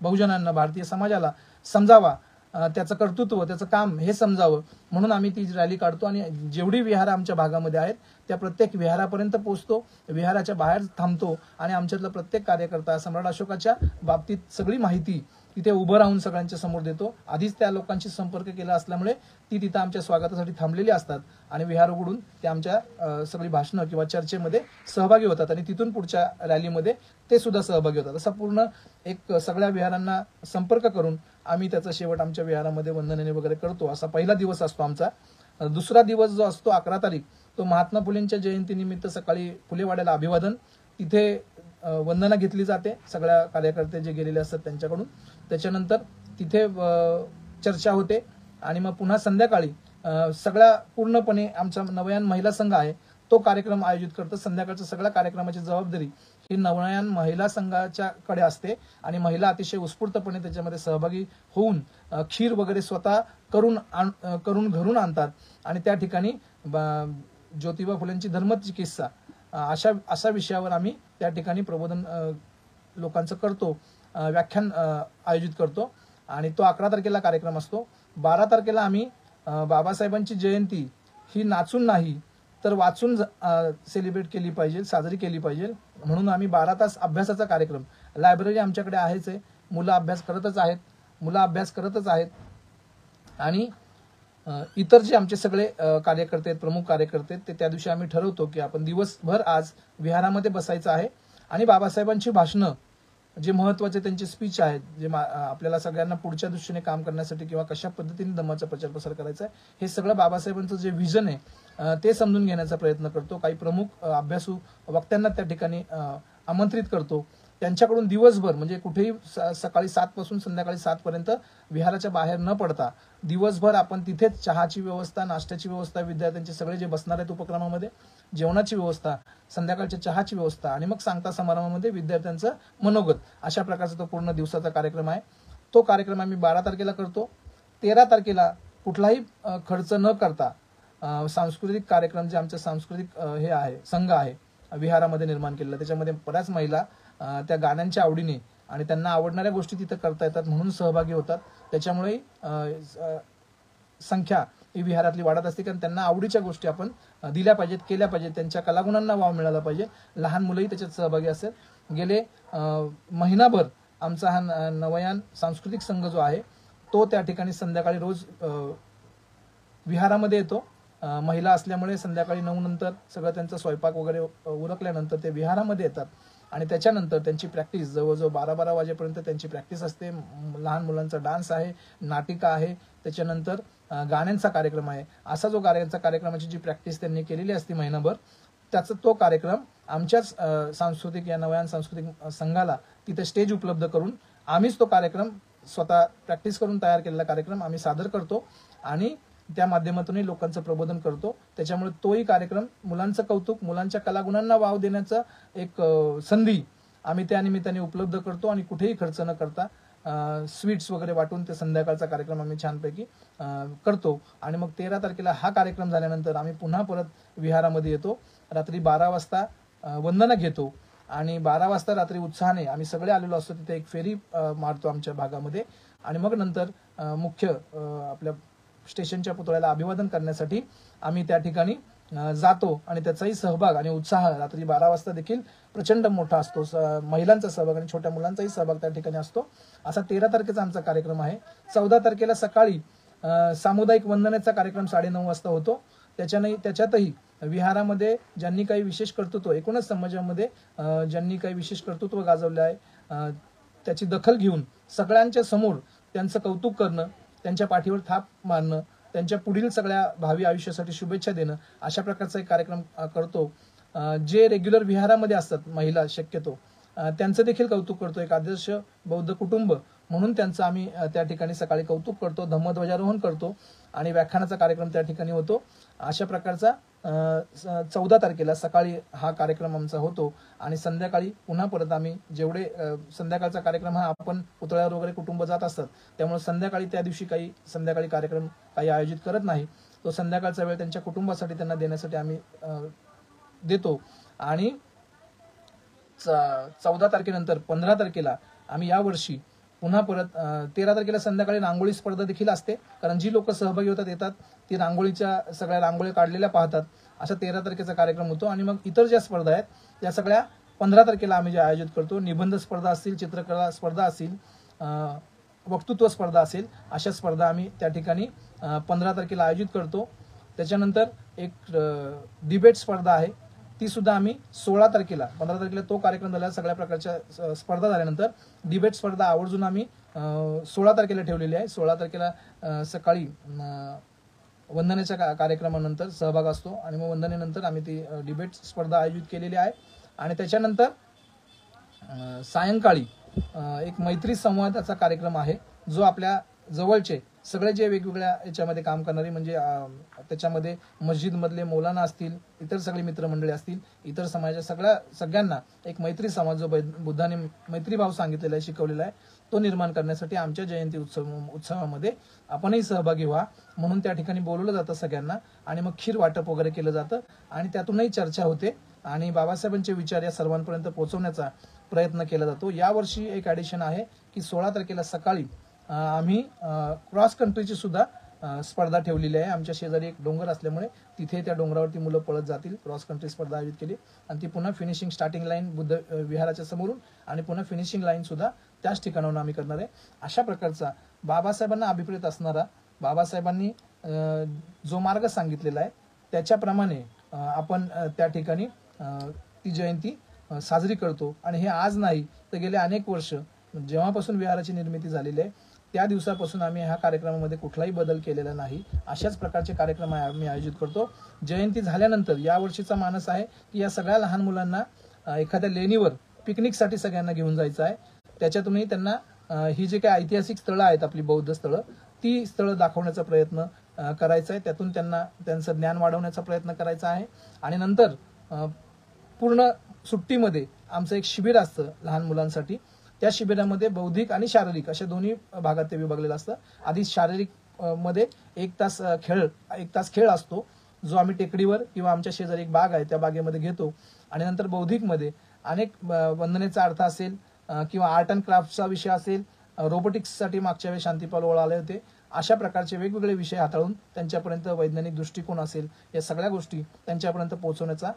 बहुजनांना, भारतीय समाजाला समजावा, त्याचं कर्तृत्व, त्याचं काम हे समजावं म्हणून आम्ही ती रॅली काढतो आणि जेवढी विहारं आमच्या भागामध्ये आहेत त्या प्रत्येक विहारापर्यंत पोहोचतो, विहाराच्या बाहेर थांबतो आणि आमच्यातला प्रत्येक कार्यकर्ता सम्राट अशोकाच्या बाबतीत सगळी माहिती तिथे उभं राहून सगळ्यांच्या समोर देतो. आधीच त्या लोकांशी संपर्क केला असल्यामुळे ती तिथं आमच्या स्वागतासाठी थांबलेली असतात आणि विहार उघडून ते आमच्या सगळी भाषणं किंवा चर्चेमध्ये सहभागी होतात आणि तिथून पुढच्या रॅलीमध्ये ते सुद्धा सहभागी होतात. असा पूर्ण एक सगळ्या विहारांना संपर्क करून आम्ही त्याचा शेवट आमच्या विहारामध्ये वंदनेने वगैरे करतो. असा पहिला दिवस असतो आमचा. दुसरा दिवस जो असतो 11 तारीख, तो महात्मा फुलेंच्या जयंतीनिमित्त सकाळी फुलेवाड्याला अभिवादन, तिथे वंदना घेतली जाते सगळ्या कार्यकर्ते जे गेलेले असतात त्यांच्याकडून. त्याच्यानंतर तिथे चर्चा होते आणि मग पुन्हा संध्याकाळी सगळ्या पूर्णपणे आमचा नवयान महिला संघ आहे तो कार्यक्रम आयोजित करतो. संध्याकाळच्या सगळ्या कार्यक्रमाची जबाबदारी ही नवयान महिला संघाच्या कडे असते आणि महिला अतिशय उत्स्फूर्तपणे त्याच्यामध्ये सहभागी होऊन खीर वगैरे स्वतः करून घरून आणतात आणि त्या ठिकाणी ज्योतिबा फुलेंची धर्मचिकित्सा अशा विषयावर आम्ही त्या ठिकाणी प्रबोधन लोकांचं करतो, व्याख्यान आयोजित करतो आणि तो 11 तारखेला कार्यक्रम असतो. 12 तारखेला आम्ही बाबासाहेबांची जयंती ही नाचून नाही तर वाचून सेलिब्रेट केली पाहिजे, साजरी केली पाहिजे म्हणून आम्ही 12 तास अभ्यासाचा कार्यक्रम, लायब्ररी आमच्याकडे आहेच आहे, मुलं अभ्यास करतच आहेत आणि इतर जे आमचे सगळे कार्यकर्ते आहेत, प्रमुख कार्यकर्ते आहेत, ते त्या दिवशी आम्ही ठरवतो की आपण दिवसभर आज विहारामध्ये बसायचं आहे आणि बाबासाहेबांची भाषणं, जे महत्त्वाचे त्यांचे स्पीच आहेत, जे आपल्याला सगळ्यांना पुढच्या दृष्टीने काम करण्यासाठी किंवा कशा पद्धतीने धम्माचा प्रचार प्रसार करायचा आहे, हे सगळं बाबासाहेबांचं जे व्हिजन आहे ते समजून घेण्याचा प्रयत्न करतो. काही प्रमुख अभ्यासू वक्त्यांना त्या ठिकाणी आमंत्रित करतो. त्यांच्याकडून दिवसभर म्हणजे कुठेही सकाळी 7 पासून संध्याकाळी 7 पर्यंत विहाराच्या बाहेर न पडता दिवसभर आपण तिथेच चहाची व्यवस्था, नाश्त्याची व्यवस्था, विद्यार्थ्यांचे सगळे जे बसणार आहेत उपक्रमामध्ये, जेवणाची व्यवस्था, संध्याकाळच्या चहाची व्यवस्था आणि मग सांगता समारंभामध्ये विद्यार्थ्यांचं मनोगत, अशा प्रकारचा तो पूर्ण दिवसाचा कार्यक्रम आहे. तो कार्यक्रम आम्ही 12 तारखेला करतो. 13 तारखेला कुठलाही खर्च न करता सांस्कृतिक कार्यक्रम, जे आमचं सांस्कृतिक हे आहे, संघ आहे विहारामध्ये निर्माण केलेला, त्याच्यामध्ये बऱ्याच महिला त्या गाण्यांच्या आवडीने आणि त्यांना आवडणाऱ्या गोष्टी तिथं करता येतात म्हणून सहभागी होतात. त्याच्यामुळे संख्या ही विहारातली वाढत असते, कारण त्यांना आवडीच्या गोष्टी आपण दिल्या पाहिजेत, केल्या पाहिजेत, त्यांच्या कलागुणांना वाव मिळाला पाहिजे. लहान मुलंही त्याच्यात सहभागी असेल. गेले महिनाभर आमचा हा नवयान सांस्कृतिक संघ जो आहे तो त्या ठिकाणी संध्याकाळी रोज विहारामध्ये येतो. महिला असल्यामुळे संध्याकाळी 9 नंतर सगळं त्यांचा स्वयंपाक वगैरे उरकल्यानंतर ते विहारामध्ये येतात आणि त्याच्यानंतर त्यांची प्रॅक्टिस जवळजवळ 12-12 वाजेपर्यंत त्यांची प्रॅक्टिस असते. लहान मुलांचा डान्स आहे, नाटिका आहे, त्याच्यानंतर गाण्यांचा कार्यक्रम आहे. असा जो गाण्यांचा कार्यक्रमाची जी प्रॅक्टिस त्यांनी केलेली असते महिनाभर, त्याचा तो कार्यक्रम आमच्याच सांस्कृतिक या नव्यान सांस्कृतिक संघाला तिथे स्टेज उपलब्ध करून आम्हीच तो कार्यक्रम स्वतः प्रॅक्टिस करून तयार केलेला कार्यक्रम आम्ही सादर करतो आणि त्या माध्यमातूनही लोकांचं प्रबोधन करतो. त्याच्यामुळे तोही कार्यक्रम मुलांचं कौतुक, मुलांच्या कलागुणांना वाव देण्याचा एक संधी आम्ही त्या निमित्ताने उपलब्ध करतो आणि कुठेही खर्च न करता स्वीट्स वगैरे वाटून ते संध्याकाळचा कार्यक्रम आम्ही छानपैकी करतो. आणि मग 13 तारखेला हा कार्यक्रम झाल्यानंतर आम्ही पुन्हा परत विहारामध्ये येतो. रात्री 12 वाजता वंदना घेतो आणि 12 वाजता रात्री उत्साहाने आम्ही सगळे आलेलो असतो. तिथे एक फेरी मारतो आमच्या भागामध्ये आणि मग नंतर मुख्य आपल्या स्टेशनच्या पुतळ्याला अभिवादन करण्यासाठी आम्ही त्या ठिकाणी जातो आणि त्याचाही सहभाग आणि उत्साह रात्री 12 वाजता देखील प्रचंड मोठा असतो. महिलांचा सहभाग आणि छोट्या मुलांचाही सहभाग त्या ठिकाणी असतो. असा 13 तारखेचा आमचा कार्यक्रम आहे. 14 तारखेला सकाळी सामुदायिक वंदनेचा कार्यक्रम 9:30 वाजता होतो. त्याच्यातही विहारामध्ये ज्यांनी काही विशेष कर्तृत्व, एकूणच समाजामध्ये ज्यांनी काही विशेष कर्तृत्व गाजवले आहे त्याची दखल घेऊन सगळ्यांच्या समोर त्यांचं कौतुक करणं, त्यांच्या पाठीवर थाप मारणं, त्यांच्या पुढील सगळ्या भावी आयुष्यासाठी शुभेच्छा देणं, अशा प्रकारचा एक कार्यक्रम करतो. जे रेग्युलर विहारामध्ये असतात महिला शक्यतो त्यांचं देखील कौतुक करतो. एक आदर्श बौद्ध कुटुंब म्हणून त्यांचं आम्ही त्या ठिकाणी सकाळी कौतुक करतो, धम्मध्वजारोहण करतो आणि व्याख्यानाचा कार्यक्रम त्या ठिकाणी होतो. अशा प्रकारचा 14 तारखेला सकाळी हा कार्यक्रम आमचा होतो आणि संध्याकाळी पुन्हा परत आम्ही जेवढे संध्याकाळचा कार्यक्रम हा आपण पुतळ्यावर वगैरे कुटुंब जात असतात, त्यामुळे संध्याकाळी त्या दिवशी काही संध्याकाळी कार्यक्रम काही आयोजित करत नाही. तो संध्याकाळचा वेळ त्यांच्या कुटुंबासाठी त्यांना देण्यासाठी आम्ही देतो. आणि 14 तारखेनंतर 15 तारखेला आम्ही यावर्षी पुन्हा परत 13 तारखेला संध्याकाळी रांगोळी स्पर्धा देखील असते, कारण जी लोक सहभागी येतात ती रांगोळीच्या सगळ्या रांगोळी काढलेल्या पाहतात. असा 13 तारखेचा कार्यक्रम होतो. आणि मग इतर ज्या स्पर्धा आहेत त्या सगळ्या 15 तारखेला आम्ही जे आयोजित करतो. निबंध स्पर्धा असतील, चित्रकला स्पर्धा असेल, वक्तृत्व स्पर्धा असेल, अशा स्पर्धा आम्ही त्या ठिकाणी 15 तारखेला आयोजित करतो. त्याच्यानंतर एक डिबेट स्पर्धा आहे, ती सुद्धा आम्ही 16 तारखेला 15 तारखेला तो कार्यक्रम झाला. सगळ्या प्रकारच्या स्पर्धा झाल्यानंतर डिबेट स्पर्धा आवर्जून आम्ही 16 तारखेला ठेवलेली आहे. 16 तारखेला सकाळी वंदनेच्या कार्यक्रमानंतर सहभाग असतो आणि मग वंदनेनंतर आम्ही ती डिबेट स्पर्धा आयोजित केलेली आहे. आणि त्याच्यानंतर सायंकाळी एक मैत्री संवादाचा कार्यक्रम आहे, जो आपल्या जवळचे सगळे जे वेगवेगळ्या याच्यामध्ये काम करणारे, म्हणजे त्याच्यामध्ये मस्जिदमधले मौलाना असतील, इतर सगळे मित्रमंडळी असतील, इतर समाजाच्या सगळ्यांना एक मैत्री समाज जो बुद्धाने मैत्रीभाव सांगितलेला आहे, शिकवलेला आहे, तो निर्माण करण्यासाठी आमच्या जयंती उत्सवामध्ये आपणही सहभागी व्हा म्हणून त्या ठिकाणी बोलवलं जातं सगळ्यांना. आणि मग खीर वाटप वगैरे केलं जातं आणि त्यातूनही चर्चा होते आणि बाबासाहेबांचे विचार या सर्वांपर्यंत पोहोचवण्याचा प्रयत्न केला जातो. यावर्षी एक ॲडिशन आहे की 16 तारखेला सकाळी आम्ही क्रॉस कंट्रीची सुद्धा स्पर्धा ठेवलेली आहे. आमच्या शेजारी एक डोंगर असल्यामुळे तिथे त्या डोंगरावरती मुलं पळत जातील. क्रॉस कंट्री स्पर्धा आयोजित केली आणि ती पुन्हा फिनिशिंग स्टार्टिंग लाईन बुद्ध विहाराच्या समोरून आणि पुन्हा फिनिशिंग लाईन सुद्धा त्याच ठिकाणाहून आम्ही करणार आहे. अशा प्रकारचा बाबासाहेबांना अभिप्रेत असणारा, बाबासाहेबांनी जो मार्ग सांगितलेला आहे त्याच्याप्रमाणे आपण त्या ठिकाणी ती जयंती साजरी करतो. आणि हे आज नाही तर गेले अनेक वर्ष जेव्हापासून विहाराची निर्मिती झालेली आहे त्या दिवसापासून आम्ही ह्या कार्यक्रमामध्ये कुठलाही बदल केलेला नाही. अशाच प्रकारचे कार्यक्रम आम्ही आयोजित करतो. जयंती झाल्यानंतर यावर्षीचा मानस आहे की या सगळ्या लहान मुलांना एखाद्या लेणीवर पिकनिकसाठी सगळ्यांना घेऊन जायचं आहे. त्याच्यातूनही त्यांना ही जी काही ऐतिहासिक स्थळं आहेत आपली बौद्ध स्थळं, ती स्थळं दाखवण्याचा प्रयत्न करायचा आहे. त्यातून त्यांना त्यांचं ज्ञान वाढवण्याचा प्रयत्न करायचा आहे. आणि नंतर पूर्ण सुट्टीमध्ये आमचं एक शिबिर असतं लहान मुलांसाठी. त्या शिबिरामध्ये बौद्धिक आणि शारीरिक अशा दोन्ही भागात ते विभागलेलं असतं. आधी शारीरिक मध्ये 1 तास खेळ असतो, जो आम्ही टेकडीवर किंवा आमच्या शेजारी एक बाग आहे त्या बागेमध्ये घेतो. आणि नंतर बौद्धिकमध्ये अनेक वंदनेचा अर्थ असेल किंवा आर्ट अँड क्राफ्टचा विषय असेल, रोबोटिक्ससाठी मागच्या वेळी शांतीपाल ओळ आले होते, अशा प्रकारचे वेगवेगळे विषय हाताळून त्यांच्यापर्यंत वैज्ञानिक दृष्टिकोन असेल, या सगळ्या गोष्टी त्यांच्यापर्यंत पोहोचवण्याचा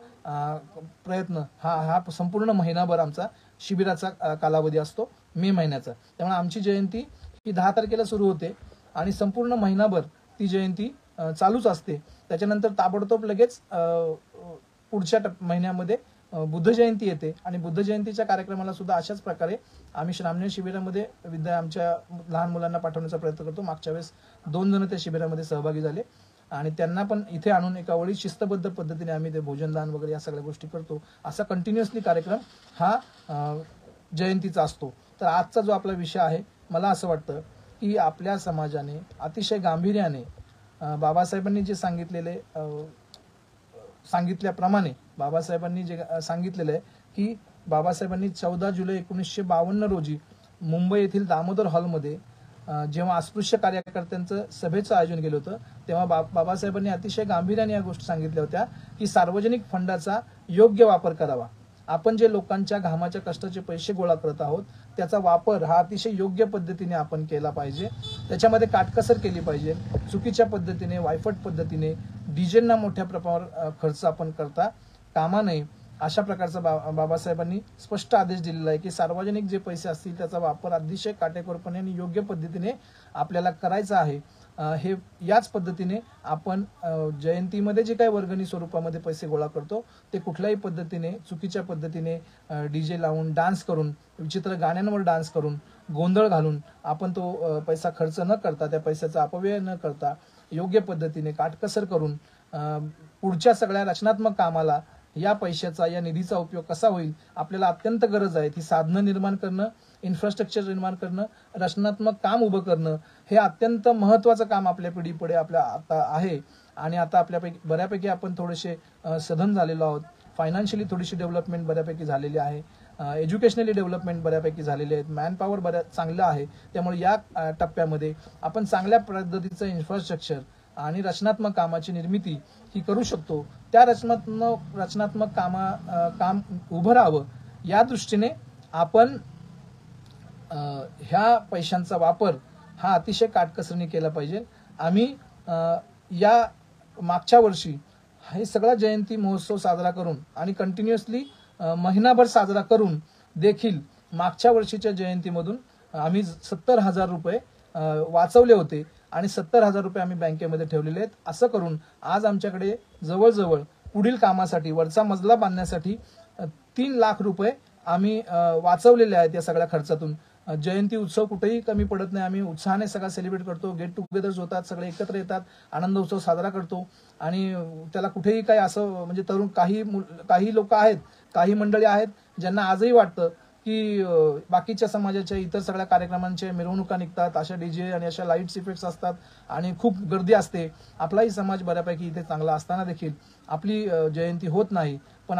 प्रयत्न हा संपूर्ण महिनाभर आमचा शिबिराचा कालावधी असतो, मे महिन्याचा. त्यामुळे आमची जयंती ही 10 तारखेला सुरू होते आणि संपूर्ण महिनाभर ती जयंती चालूच असते. त्याच्यानंतर ताबडतोब लगेच पुढच्या महिन्यामध्ये बुद्ध जयंती येते आणि बुद्ध जयंतीच्या कार्यक्रमाला सुद्धा अशाच प्रकारे आम्ही श्रामणेर शिबिरामध्ये आमच्या लहान मुलांना पाठवण्याचा प्रयत्न करतो. मागच्या वेळेस 2 जण त्या शिबिरामध्ये सहभागी झाले आणि त्यांना पण इथे आणून एका वळी शिस्तबद्ध पद्धतीने आम्ही ते भोजनदान वगैरे या सगळ्या गोष्टी करतो. असा कंटिन्युअसली कार्यक्रम हा जयंतीचा असतो. तर आजचा जो आपला विषय आहे, मला असं वाटतं की आपल्या समाजाने अतिशय गांभीर्याने बाबासाहेबांनी जे सांगितल्याप्रमाणे बाबासाहेबांनी जे सांगितलेलं आहे की बाबासाहेबांनी 14 जुलै 1952 रोजी मुंबई येथील दामोदर हॉलमध्ये जेव्हा अस्पृश्य कार्यकर्त्यांचं सभेचं आयोजन केलं होतं, तेव्हा बाबासाहेबांनी अतिशय गांभीर्याने या गोष्टी सांगितल्या होत्या की सार्वजनिक फंडाचा योग्य वापर करावा. आपण जे लोकांच्या घामाच्या कष्टाचे पैसे गोळा करत आहोत त्याचा वापर हा अतिशय योग्य पद्धतीने आपण केला पाहिजे. त्याच्यामध्ये काटकसर केली पाहिजे. चुकीच्या पद्धतीने, वायफट पद्धतीने डीजेंना मोठ्या प्रमाणावर खर्च आपण करता कामा नये. अशा प्रकारचा बाबासाहेबांनी स्पष्ट आदेश दिलेला आहे की सार्वजनिक जे पैसे असतील त्याचा वापर अतिशय काटेकोरपणे आणि योग्य पद्धतीने आपल्याला करायचा आहे. हे याच पद्धतीने आपण जयंतीमध्ये जे काही वर्गणी स्वरूपामध्ये पैसे गोळा करतो ते कुठल्याही पद्धतीने चुकीच्या पद्धतीने डीजे लावून, डान्स करून, विचित्र गाण्यांवर डान्स करून, गोंधळ घालून आपण तो पैसा खर्च न करता, त्या पैशाचा अपव्यय न करता योग्य पद्धतीने काटकसर करून पुढच्या सगळ्या रचनात्मक कामाला या पैशाचा, या निधीचा उपयोग कसा होईल, आपल्याला अत्यंत गरज आहे ती साधनं निर्माण करणं, इन्फ्रास्ट्रक्चर निर्माण करणं, रचनात्मक काम उभं करणं, हे अत्यंत महत्त्वाचं काम आपल्या पिढीपुढे आपल्या आता आहे. आणि आता आपल्यापैकी बऱ्यापैकी आपण थोडेसे सधन झालेलो आहोत. फायनान्शियली थोडीशी डेव्हलपमेंट बऱ्यापैकी झालेली आहे. एज्युकेशनली डेव्हलपमेंट बऱ्यापैकी झालेली आहे. मॅनपॉवर बऱ्याच चांगलं आहे. त्यामुळे या टप्प्यामध्ये आपण चांगल्या पद्धतीचं इन्फ्रास्ट्रक्चर आणि रचनात्मक कामाची निर्मिती ही करू शकतो. त्या रचनात्मक काम उभं राहावं या दृष्टीने आपण ह्या पैशांचा वापर हा अतिशय काटकसरीने केला पाहिजे. आम्ही या मागच्या वर्षी हे सगळा जयंती महोत्सव साजरा करून आणि कंटिन्युअसली महिनाभर साजरा करून देखील मागच्या वर्षीच्या जयंतीमधून आम्ही 70,000 रुपये वाचवले होते आणि 70,000 रुपये आम्ही बँकेमध्ये ठेवलेले आहेत. असं करून आज आमच्याकडे जवळजवळ पुढील कामासाठी, वरचा मजला बांधण्यासाठी 3 लाख रुपये आम्ही वाचवलेले आहेत या सगळ्या खर्चातून. जयंती उत्सव कुठेही कमी पडत नाही. आम्ही उत्साहाने सगळा सेलिब्रेट करतो. गेट टुगेदर्स होतात, सगळे एकत्र येतात, आनंद उत्सव साजरा करतो. आणि त्याला कुठेही काही असं म्हणजे तरुण काही लोक आहेत, काही मंडळी आहेत ज्यांना आजही वाटतं की बाकीच्या समाजाच्या इतर सगळ्या कार्यक्रमांच्या मिरवणुका निघतात, अशा डीजे आणि अशा लाईट्स इफेक्ट्स असतात आणि खूप गर्दी असते. आपलाही समाज बऱ्यापैकी इथे चांगला असताना देखील आपली जयंती होत नाही. पण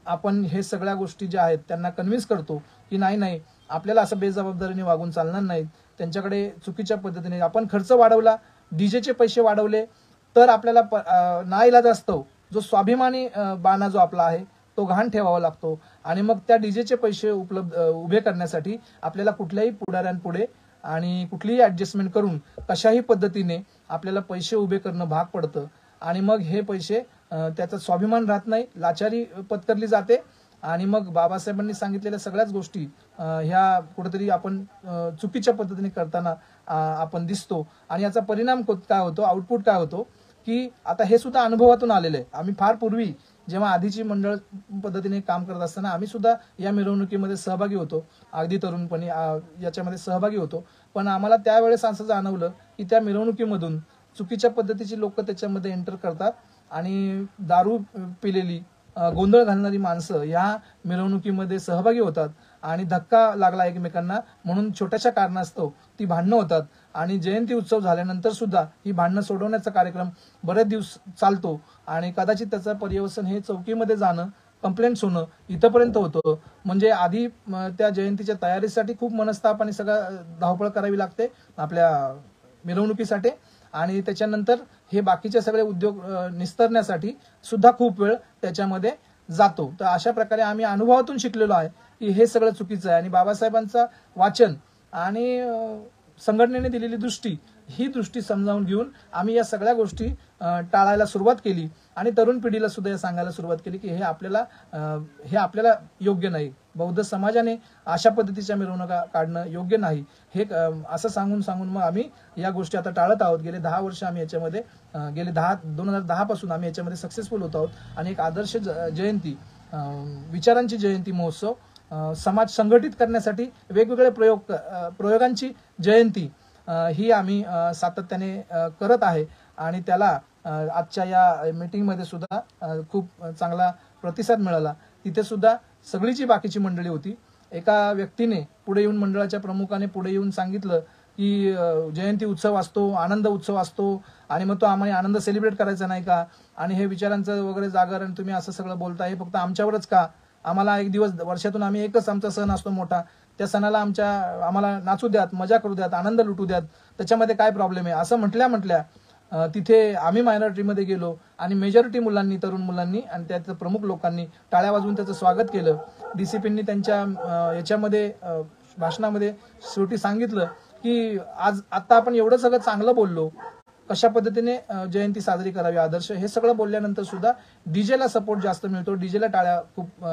आपण हे सगळ्या गोष्टी ज्या आहेत त्यांना कन्व्हिन्स करतो की नाही, आपल्याला असं बेजबाबदारीने वागून चालणार नाही. त्यांच्याकडे चुकीच्या पद्धतीने आपण खर्च वाढवला, डीजेचे पैसे वाढवले तर आपल्याला नाईलाज असतो. जो स्वाभिमानी बाणा जो आपला आहे तो घाण ठेवावा लागतो. आणि मग त्या डीजेचे पैसे उभे करण्यासाठी आपल्याला कुठल्याही पुढाऱ्यांपुढे आणि कुठलीही ऍडजस्टमेंट करून कशाही पद्धतीने आपल्याला पैसे उभे करणं भाग पडतं. आणि मग हे पैसे त्याचा स्वाभिमान राहत नाही, लाचारी पत्करली जाते. आणि मग बाबासाहेबांनी सांगितलेल्या सगळ्याच गोष्टी ह्या कुठेतरी आपण चुकीच्या पद्धतीने करताना आपण दिसतो. आणि याचा परिणाम काय होतो, आउटपुट काय होतो की आता हे सुद्धा अनुभवातून आलेलं आहे. आम्ही फार पूर्वी जेव्हा आधीची मंडळ पद्धतीने काम करत असताना आम्ही सुद्धा या मिरवणुकीमध्ये सहभागी होतो, अगदी तरुणपणी याच्यामध्ये सहभागी होतो. पण आम्हाला त्यावेळेस असं जाणवलं की त्या मिरवणुकीमधून चुकीच्या पद्धतीची लोक त्याच्यामध्ये एंटर करतात आणि दारू पिलेली, गोंधळ घालणारी माणसं या मिरवणुकीमध्ये सहभागी होतात आणि धक्का लागला एकमेकांना म्हणून छोट्याशा कारणास्तव ती भांडणं होतात. आणि जयंती उत्सव झाल्यानंतर सुद्धा ही भांडणं सोडवण्याचा कार्यक्रम बरेच दिवस चालतो आणि कदाचित त्याचं पर्यवसन हे चौकीमध्ये जाणं, कंप्लेंट्स होणं इथंपर्यंत होतं. म्हणजे आधी त्या जयंतीच्या तयारीसाठी खूप मनस्ताप आणि सगळं धावपळ करावी लागते आपल्या मिरवणुकीसाठी. आणि त्याच्यानंतर हे बाकीचे सगळे उद्योग निस्तरण्यासाठी सुद्धा खूप वेळ त्याच्यामध्ये जातो. तर अशा प्रकारे आम्ही अनुभवातून शिकलेलो आहे की हे सगळं चुकीचं आहे. आणि बाबासाहेबांचं वाचन आणि संघटनेने दिलेली दृष्टी, ही दृष्टी समजावून घेऊन आम्ही या सगळ्या गोष्टी टाळायला सुरुवात केली. आणि तरुण पिढीला सुद्धा हे सांगायला सुरुवात केली की हे आपल्याला योग्य नाही, बौद्ध समाजाने अशा पद्धतीच्या मिरवणुका काढणं योग्य नाही, हे असं सांगून मग आम्ही या गोष्टी आता टाळत आहोत. गेले 10 वर्ष आम्ही याच्यामध्ये 2010 पासून आम्ही याच्यामध्ये सक्सेसफुल होत आहोत. आणि एक आदर्श जयंती, विचारांची जयंती महोत्सव, समाज संघटित करण्यासाठी वेगवेगळे प्रयोगांची जयंती ही आम्ही सातत्याने करत आहे. आणि त्याला आजच्या या मीटिंगमध्ये सुद्धा खूप चांगला प्रतिसाद मिळाला. तिथे सुद्धा सगळीची बाकीची मंडळी होती. एका व्यक्तीने पुढे येऊन, मंडळाच्या प्रमुखाने पुढे येऊन सांगितलं की जयंती उत्सव असतो, आनंद उत्सव असतो, आणि मग तो आम्हाला आनंद सेलिब्रेट करायचा नाही का, आणि हे विचारांचं वगैरे जागरण तुम्ही असं सगळं बोलताय, हे फक्त आमच्यावरच का, आम्हाला एक दिवस वर्षातून आम्ही एकच आमचा सण असतो मोठा, त्या सणाला आम्हाला नाचू द्यात, मजा करू द्यात, आनंद लुटू द्यात, त्याच्यामध्ये काय प्रॉब्लेम आहे, असं म्हटल्या तिथे आम्ही मायनॉरिटीमध्ये गेलो आणि मेजॉरिटी मुलांनी, तरुण मुलांनी आणि त्याच्या प्रमुख लोकांनी टाळ्या वाजवून त्याचं स्वागत केलं. डीसीपींनी त्यांच्या याच्यामध्ये भाषणामध्ये शेवटी सांगितलं की आता आपण एवढं सगळं चांगलं बोललो, कशा पद्धतीने जयंती साजरी करावी आदर्श, हे सगळं बोलल्यानंतर सुद्धा डीजेला सपोर्ट जास्त मिळतो, डीजेला टाळ्या खूप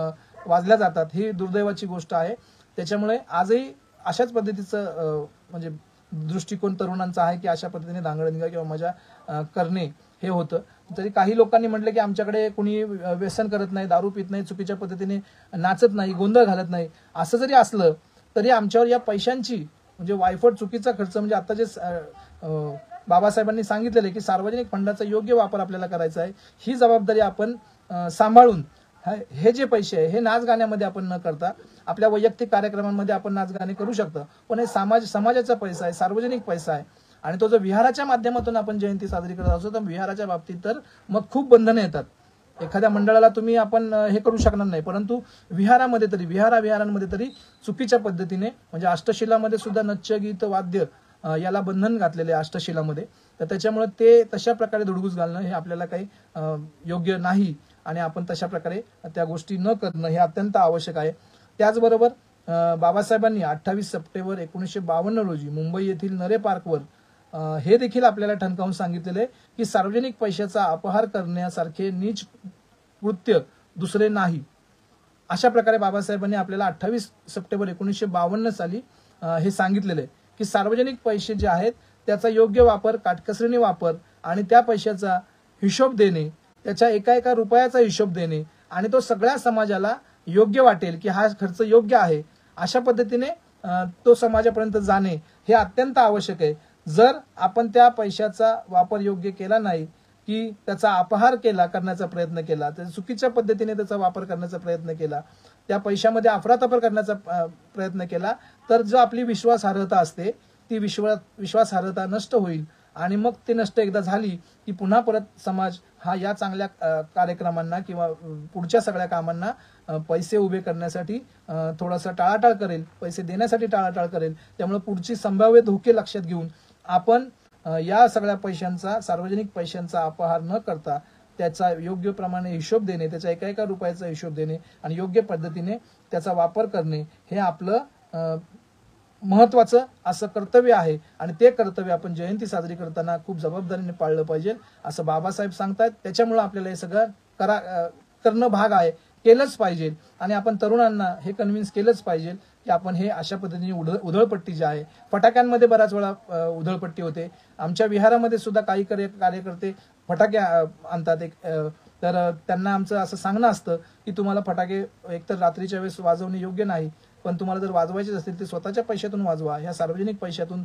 वाजल्या जातात. ही दुर्दैवाची गोष्ट आहे. त्याच्यामुळे आजही अशाच पद्धतीचं म्हणजे दृष्टिकोन तरुणांचा आहे की अशा पद्धतीने धांगडधिंगा किंवा मजा करणे हे होतं. तरी काही लोकांनी म्हटलं की आमच्याकडे कोणी व्यसन करत नाही, दारू पित नाही, चुकीच्या पद्धतीने नाचत नाही, गोंधळ घालत नाही, असं जरी असलं तरी आमच्यावर या पैशांची म्हणजे वायफट चुकीचा खर्च, म्हणजे आता जे बाबासाहेबांनी सांगितलेलं आहे की सार्वजनिक फंडाचा योग्य वापर आपल्याला करायचा आहे, ही जबाबदारी आपण सांभाळून हे जे पैसे आहे हे नाच गाण्यामध्ये आपण न करता आपल्या वैयक्तिक कार्यक्रमांमध्ये आपण नाच गाणे करू शकतो, पण हे समाजाचा पैसा आहे, सार्वजनिक पैसा आहे. आणि तो जर विहाराच्या माध्यमातून आपण जयंती साजरी करत असतो तर विहाराच्या बाबतीत तर मग खूप बंधनं येतात. एखाद्या मंडळाला तुम्ही आपण हे करू शकणार नाही, परंतु विहारामध्ये तरी विहारांमध्ये तरी चुकीच्या पद्धतीने म्हणजे अष्टशिलामध्ये सुद्धा नृत्य, गीत, वाद्य याला बंधन घातलेले अष्टशिलामध्ये, तर त्याच्यामुळे ते तशा प्रकारे धुडगूस घालणं हे आपल्याला काही योग्य नाही आणि आपण तशा प्रकारे त्या गोष्टी न करणं हे अत्यंत आवश्यक आहे. त्याचबरोबर बाबासाहेबांनी 28 सप्टेंबर 1952 रोजी मुंबई येथील नरे पार्कवर हे देखील आपल्याला ठणकावून सांगितलेलं आहे की सार्वजनिक पैशाचा अपहार करण्यासारखे नीच कृत्य दुसरे नाही. अशा प्रकारे बाबासाहेबांनी आपल्याला 28 सप्टेंबर 1952 साली हे सांगितलेलं आहे की सार्वजनिक पैसे जे आहेत त्याचा योग्य वापर, काटकसरीने वापर आणि त्या पैशाचा हिशोब देणे, त्याच्या एका रुपयाचा हिशोब देणे आणि तो सगळ्या समाजाला योग्य वाटेल की हा खर्च योग्य आहे, अशा पद्धतीने तो समाजापर्यंत जाणे हे अत्यंत आवश्यक आहे. जर आपण त्या पैशाचा वापर योग्य केला नाही की त्याचा अपहार करण्याचा प्रयत्न केला, तर चुकीच्या पद्धतीने त्याचा वापर करण्याचा प्रयत्न केला, त्या पैशामध्ये अफरातफर करण्याचा प्रयत्न केला, तर जो आपली विश्वासार्हता असते ती विश्वासार्हता नष्ट होईल. आणि मग ते नष्ट एकदा झाली की पुन्हा परत समाज हा या चांगल्या कार्यक्रमांना किंवा पुढच्या सगळ्या कामांना पैसे उभे करण्यासाठी थोडासा टाळाटाळ करेल, पैसे देण्यासाठी टाळाटाळ करेल. त्यामुळे पुढची संभाव्य धोके लक्षात घेऊन आपण या सगळ्या पैशांचा, सार्वजनिक पैशांचा अपहार न करता त्याचा योग्य प्रमाणे हिशोब देणे, त्याच्या एका रुपयाचा हिशोब देणे आणि योग्य पद्धतीने त्याचा वापर करणे हे आपलं महत्वाचं असं कर्तव्य आहे. आणि ते कर्तव्य आपण जयंती साजरी करताना खूप जबाबदारीने पाळलं पाहिजे असं बाबासाहेब सांगतायत. त्याच्यामुळे आपल्याला हे सगळं करणं भाग आहे, केलंच पाहिजे. आणि आपण तरुणांना हे कन्व्हिन्स केलंच पाहिजे की आपण हे अशा पद्धतीने उधळपट्टी जी आहे, फटाक्यांमध्ये बऱ्याच वेळा उधळपट्टी होते. आमच्या विहारामध्ये सुद्धा काही कार्यकर्ते फटाके आणतात, तर त्यांना आमचं असं सांगणं असतं की तुम्हाला फटाके एकतर रात्रीच्या वेळेस वाजवणे योग्य नाही, पण तुम्हाला जर वाजवायचे असतील ते स्वतःच्या पैशातून वाजवा. ह्या सार्वजनिक पैशातून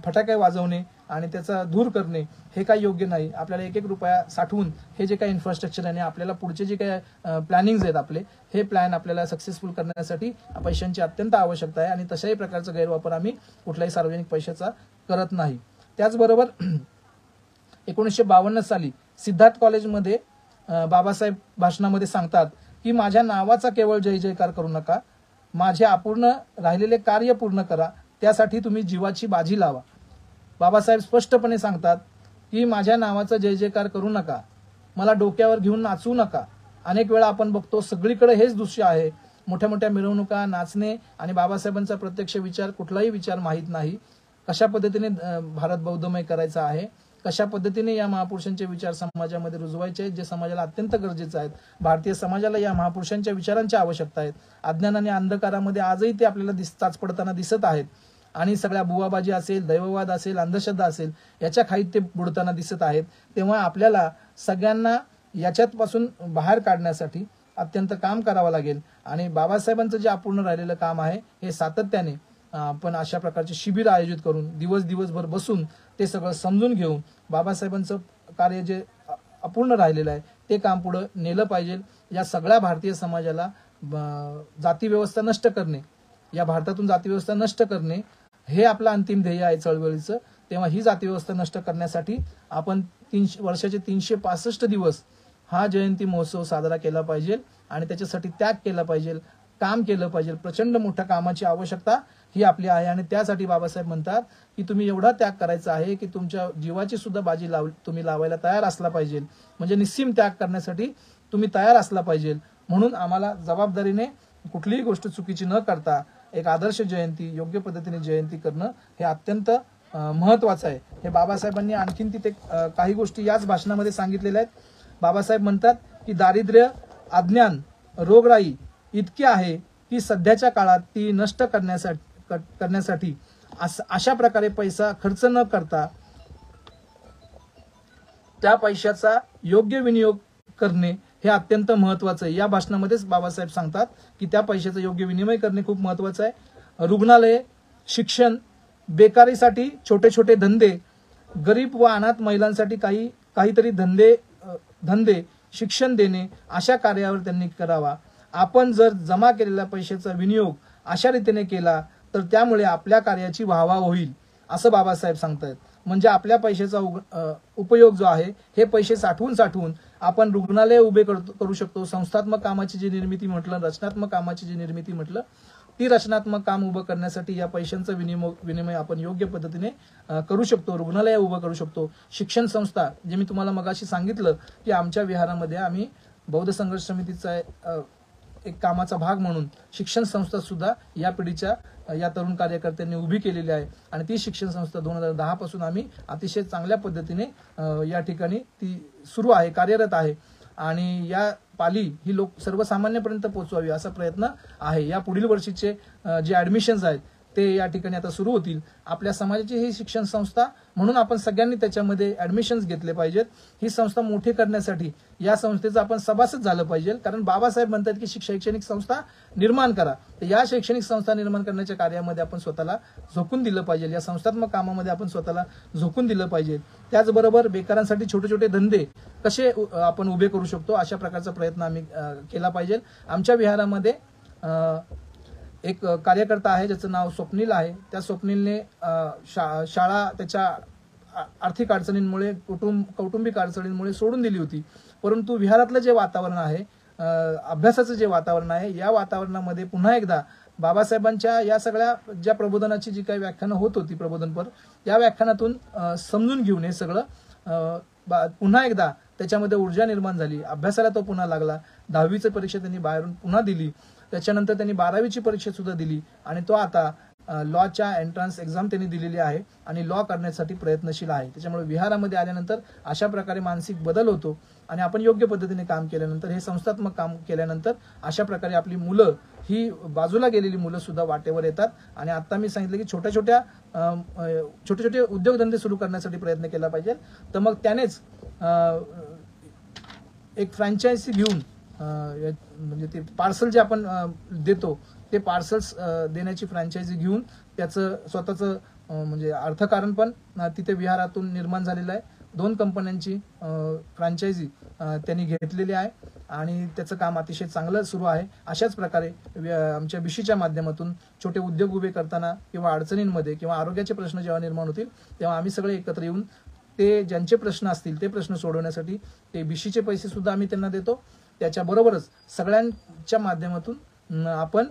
फटाके वाजवणे आणि त्याचा धूर करणे हे काही योग्य नाही. आपल्याला एक रुपया साठवून हे जे काही इन्फ्रास्ट्रक्चर आहे, आपल्याला पुढचे जे काही प्लॅनिंग्स आहेत आपले, हे प्लॅन आपल्याला सक्सेसफुल करण्यासाठी पैशांची अत्यंत आवश्यकता आहे. आणि तशाही प्रकारचा गैरवापर आम्ही कुठल्याही सार्वजनिक पैशाचा करत नाही. त्याचबरोबर 1952 साली सिद्धार्थ कॉलेजमध्ये बाबासाहेब भाषणामध्ये सांगतात की माझ्या नावाचा केवळ जय जयकार करू नका, माझे अपूर्ण राहिलेले कार्य पूर्ण करा, त्यासाठी तुम्ही जीवाची बाजी लावा. बाबासाहेब स्पष्टपणे सांगतात की माझ्या नावाचा जय जयकार करू नका, मला डोक्यावर घेऊन नाचू नका. अनेक वेळा आपण बघतो सगळीकडे हेच दृश्य आहे, मोठ्या मोठ्या मिरवणुका, नाचणे आणि बाबासाहेबांचा प्रत्यक्ष विचार, कुठलाही विचार माहीत नाही, कशा पद्धतीने भारत बौद्धमय करायचा आहे, कशा पद्धतीने या महापुरुषांचे विचार समाजामध्ये रुजवायचे आहेत, जे समाजाला अत्यंत गरजेचे आहेत। भारतीय समाजाला या महापुरुषांच्या विचारांची आवश्यकता आहे। अज्ञान आणि अंधकारामध्ये आजही ते आपल्याला चाच पडताना दिसत आहेत आणि सगळ्या बुवाबाजी असेल, दैववाद असेल, अंधश्रद्धा असेल याच्या खाईत ते बुडताना दिसत आहेत। तेव्हा आपल्याला सगळ्यांना याच्यापासून बाहेर काढण्यासाठी अत्यंत काम करावं लागेल आणि बाबासाहेबांचं जे अपूर्ण राहिलेलं काम आहे हे सातत्याने आपण अशा प्रकारचे शिबिर आयोजित करून दिवसभर बसून ते सगळं समजून घेऊन बाबासाहेबांचं कार्य जे अपूर्ण राहिलेलं आहे ते काम पुढे नेलं पाहिजे। या सगळ्या भारतीय समाजाला जाती व्यवस्था नष्ट करणे, या भारतातून जाती व्यवस्था नष्ट करणे हे आपलं अंतिम ध्येय आहे चळवळीचं। तेव्हा ही जाती व्यवस्था नष्ट करण्यासाठी आपण वर्षाचे 365 दिवस हा जयंती महोत्सव साजरा केला पाहिजे आणि त्याच्यासाठी त्याग केला पाहिजे, काम केलं पाहिजे। प्रचंड मोठ्या कामाची आवश्यकता ही आपली आहे आणि त्यासाठी बाबासाहेब म्हणतात की तुम्ही एवढा त्याग करायचा आहे की तुमच्या जीवाची सुद्धा बाजी तुम्ही लावायला तयार असला पाहिजे, म्हणजे निस्सीम त्याग करण्यासाठी तुम्ही तयार असला पाहिजे। म्हणून आम्हाला जबाबदारीने कुठलीही गोष्ट चुकीची न करता एक आदर्श जयंती, योग्य पद्धतीने जयंती करणं हे अत्यंत महत्वाचं आहे। हे बाबासाहेबांनी आणखीन तिथे काही गोष्टी याच भाषणामध्ये सांगितलेल्या आहेत। बाबासाहेब म्हणतात की दारिद्र्य, अज्ञान, रोगराई इतके आहे की सध्याच्या काळात ती नष्ट करण्यासाठी अशा प्रकारे पैसा खर्च न करता त्या पैशाचा योग्य विनियोग करणे हे अत्यंत महत्वाचं आहे। या भाषणामध्येच बाबासाहेब सांगतात की त्या पैशाचा योग्य विनिमय करणे खूप महत्वाचं आहे। रुग्णालये, शिक्षण, बेकारीसाठी छोटे छोटे धंदे, गरीब व अनाथ महिलांसाठी काहीतरी धंदे, शिक्षण देणे अशा कार्यावर त्यांनी करावा। आपण जर जमा केलेल्या पैशाचा विनियोग अशा रीतीने केला तर त्यामुळे आपल्या कार्याची वाहवा होईल असं बाबासाहेब सांगतात। म्हणजे आपल्या पैशाचा उपयोग जो आहे हे पैसे साठवून आपण रुग्णालय उभे करू शकतो। संस्थात्मक कामाची जी निर्मिती म्हटलं, रचनात्मक कामाची जी निर्मिती म्हटलं, ती रचनात्मक काम उभं करण्यासाठी या पैशांचा विनिमय आपण योग्य पद्धतीने करू शकतो। रुग्णालय उभं करू शकतो। शिक्षण संस्था, जे मी तुम्हाला मगाशी सांगितलं की आमच्या विहारामध्ये आम्ही बौद्ध संघर्ष समितीचा एक कामाचा भाग म्हणून शिक्षण संस्था सुद्धा या पिढीच्या या तरुण कार्यकर्त्यांनी उभी केलेली आहे आणि ती शिक्षण संस्था 2010 पासून आम्ही अतिशय चांगल्या पद्धतीने या ठिकाणी ती सुरू आहे, कार्यरत आहे आणि या पाली ही लोक सर्वसामान्यपर्यंत पोहोचवावी असा प्रयत्न आहे। या पुढील वर्षीचे जे ऍडमिशन्स आहेत ते या ठिकाणी आता सुरू होतील। आपल्या समाजाची ही शिक्षण संस्था म्हणून आपण सगळ्यांनी त्याच्यामध्ये ऍडमिशन्स घेतले पाहिजेत। ही संस्था मोठी करण्यासाठी या संस्थेचं आपण सभासद झालं पाहिजे, कारण बाबासाहेब म्हणतात की शैक्षणिक संस्था निर्माण करा। तर या शैक्षणिक संस्था निर्माण करण्याच्या कार्यामध्ये आपण स्वतःला झोकून दिलं पाहिजे, या संस्थात्मक कामामध्ये आपण स्वतःला झोकून दिलं पाहिजे। त्याचबरोबर बेकारांसाठी छोटे छोटे धंदे कसे आपण उभे करू शकतो अशा प्रकारचा प्रयत्न आम्ही केला पाहिजे। आमच्या विहारामध्ये एक कार्यकर्ता आहे ज्याचं नाव स्वप्नील आहे। त्या स्वप्नीलने शाळा त्याच्या आर्थिक अडचणींमुळे, कौटुंबिक अडचणींमुळे सोडून दिली होती, परंतु विहारातलं जे वातावरण आहे, अभ्यासाचं जे वातावरण आहे, या वातावरणामध्ये पुन्हा एकदा बाबासाहेबांच्या या सगळ्या ज्या प्रबोधनाची जी काही व्याख्यानं होत होती प्रबोधनपर, या व्याख्यानातून समजून घेऊन हे सगळं पुन्हा एकदा त्याच्यामध्ये ऊर्जा निर्माण झाली। अभ्यासाला तो पुन्हा लागला। 10वीची परीक्षा त्यांनी बाहेरून पुन्हा दिली, त्याच्यानंतर त्यांनी 12वीची परीक्षा सुद्धा दिली आणि तो आता लॉच्या एंट्रन्स एक्झाम त्यांनी दिलेली आहे आणि लॉ करण्यासाठी प्रयत्नशील आहे। त्याच्यामुळे विहारामध्ये आल्यानंतर अशा प्रकारे मानसिक बदल होतो आणि आपण योग्य पद्धतीने काम केल्यानंतर, हे संस्थात्मक काम केल्यानंतर अशा प्रकारे आपली मुलं ही बाजूला गेलेली मुलं सुद्धा वाटेवर येतात आणि आता मी सांगितलं की छोटे छोटे उद्योगधंदे सुरू करण्यासाठी प्रयत्न केला पाहिजे। तर मग त्यानेच एक फ्रँचायझी घेऊन म्हणजे ते पार्सल जे आपण देतो ते पार्सल्स देण्याची फ्रँचायझी घेऊन त्याचं स्वतःचं म्हणजे अर्थकारण पण तिथे विहारातून निर्माण झालेलं आहे। 2 कंपन्यांची फ्रँचायझी त्यांनी घेतलेली आहे आणि त्याचं काम अतिशय चांगलं सुरू आहे। अशाच प्रकारे आमच्या बिशीच्या माध्यमातून छोटे उद्योग उभे करताना किंवा अडचणींमध्ये किंवा आरोग्याचे प्रश्न जेव्हा निर्माण होतील तेव्हा आम्ही सगळे एकत्र येऊन ते ज्यांचे प्रश्न असतील ते प्रश्न सोडवण्यासाठी ते बिशीचे पैसे सुद्धा आम्ही त्यांना देतो। त्याच्याबरोबरच सगळ्यांच्या माध्यमातून आपण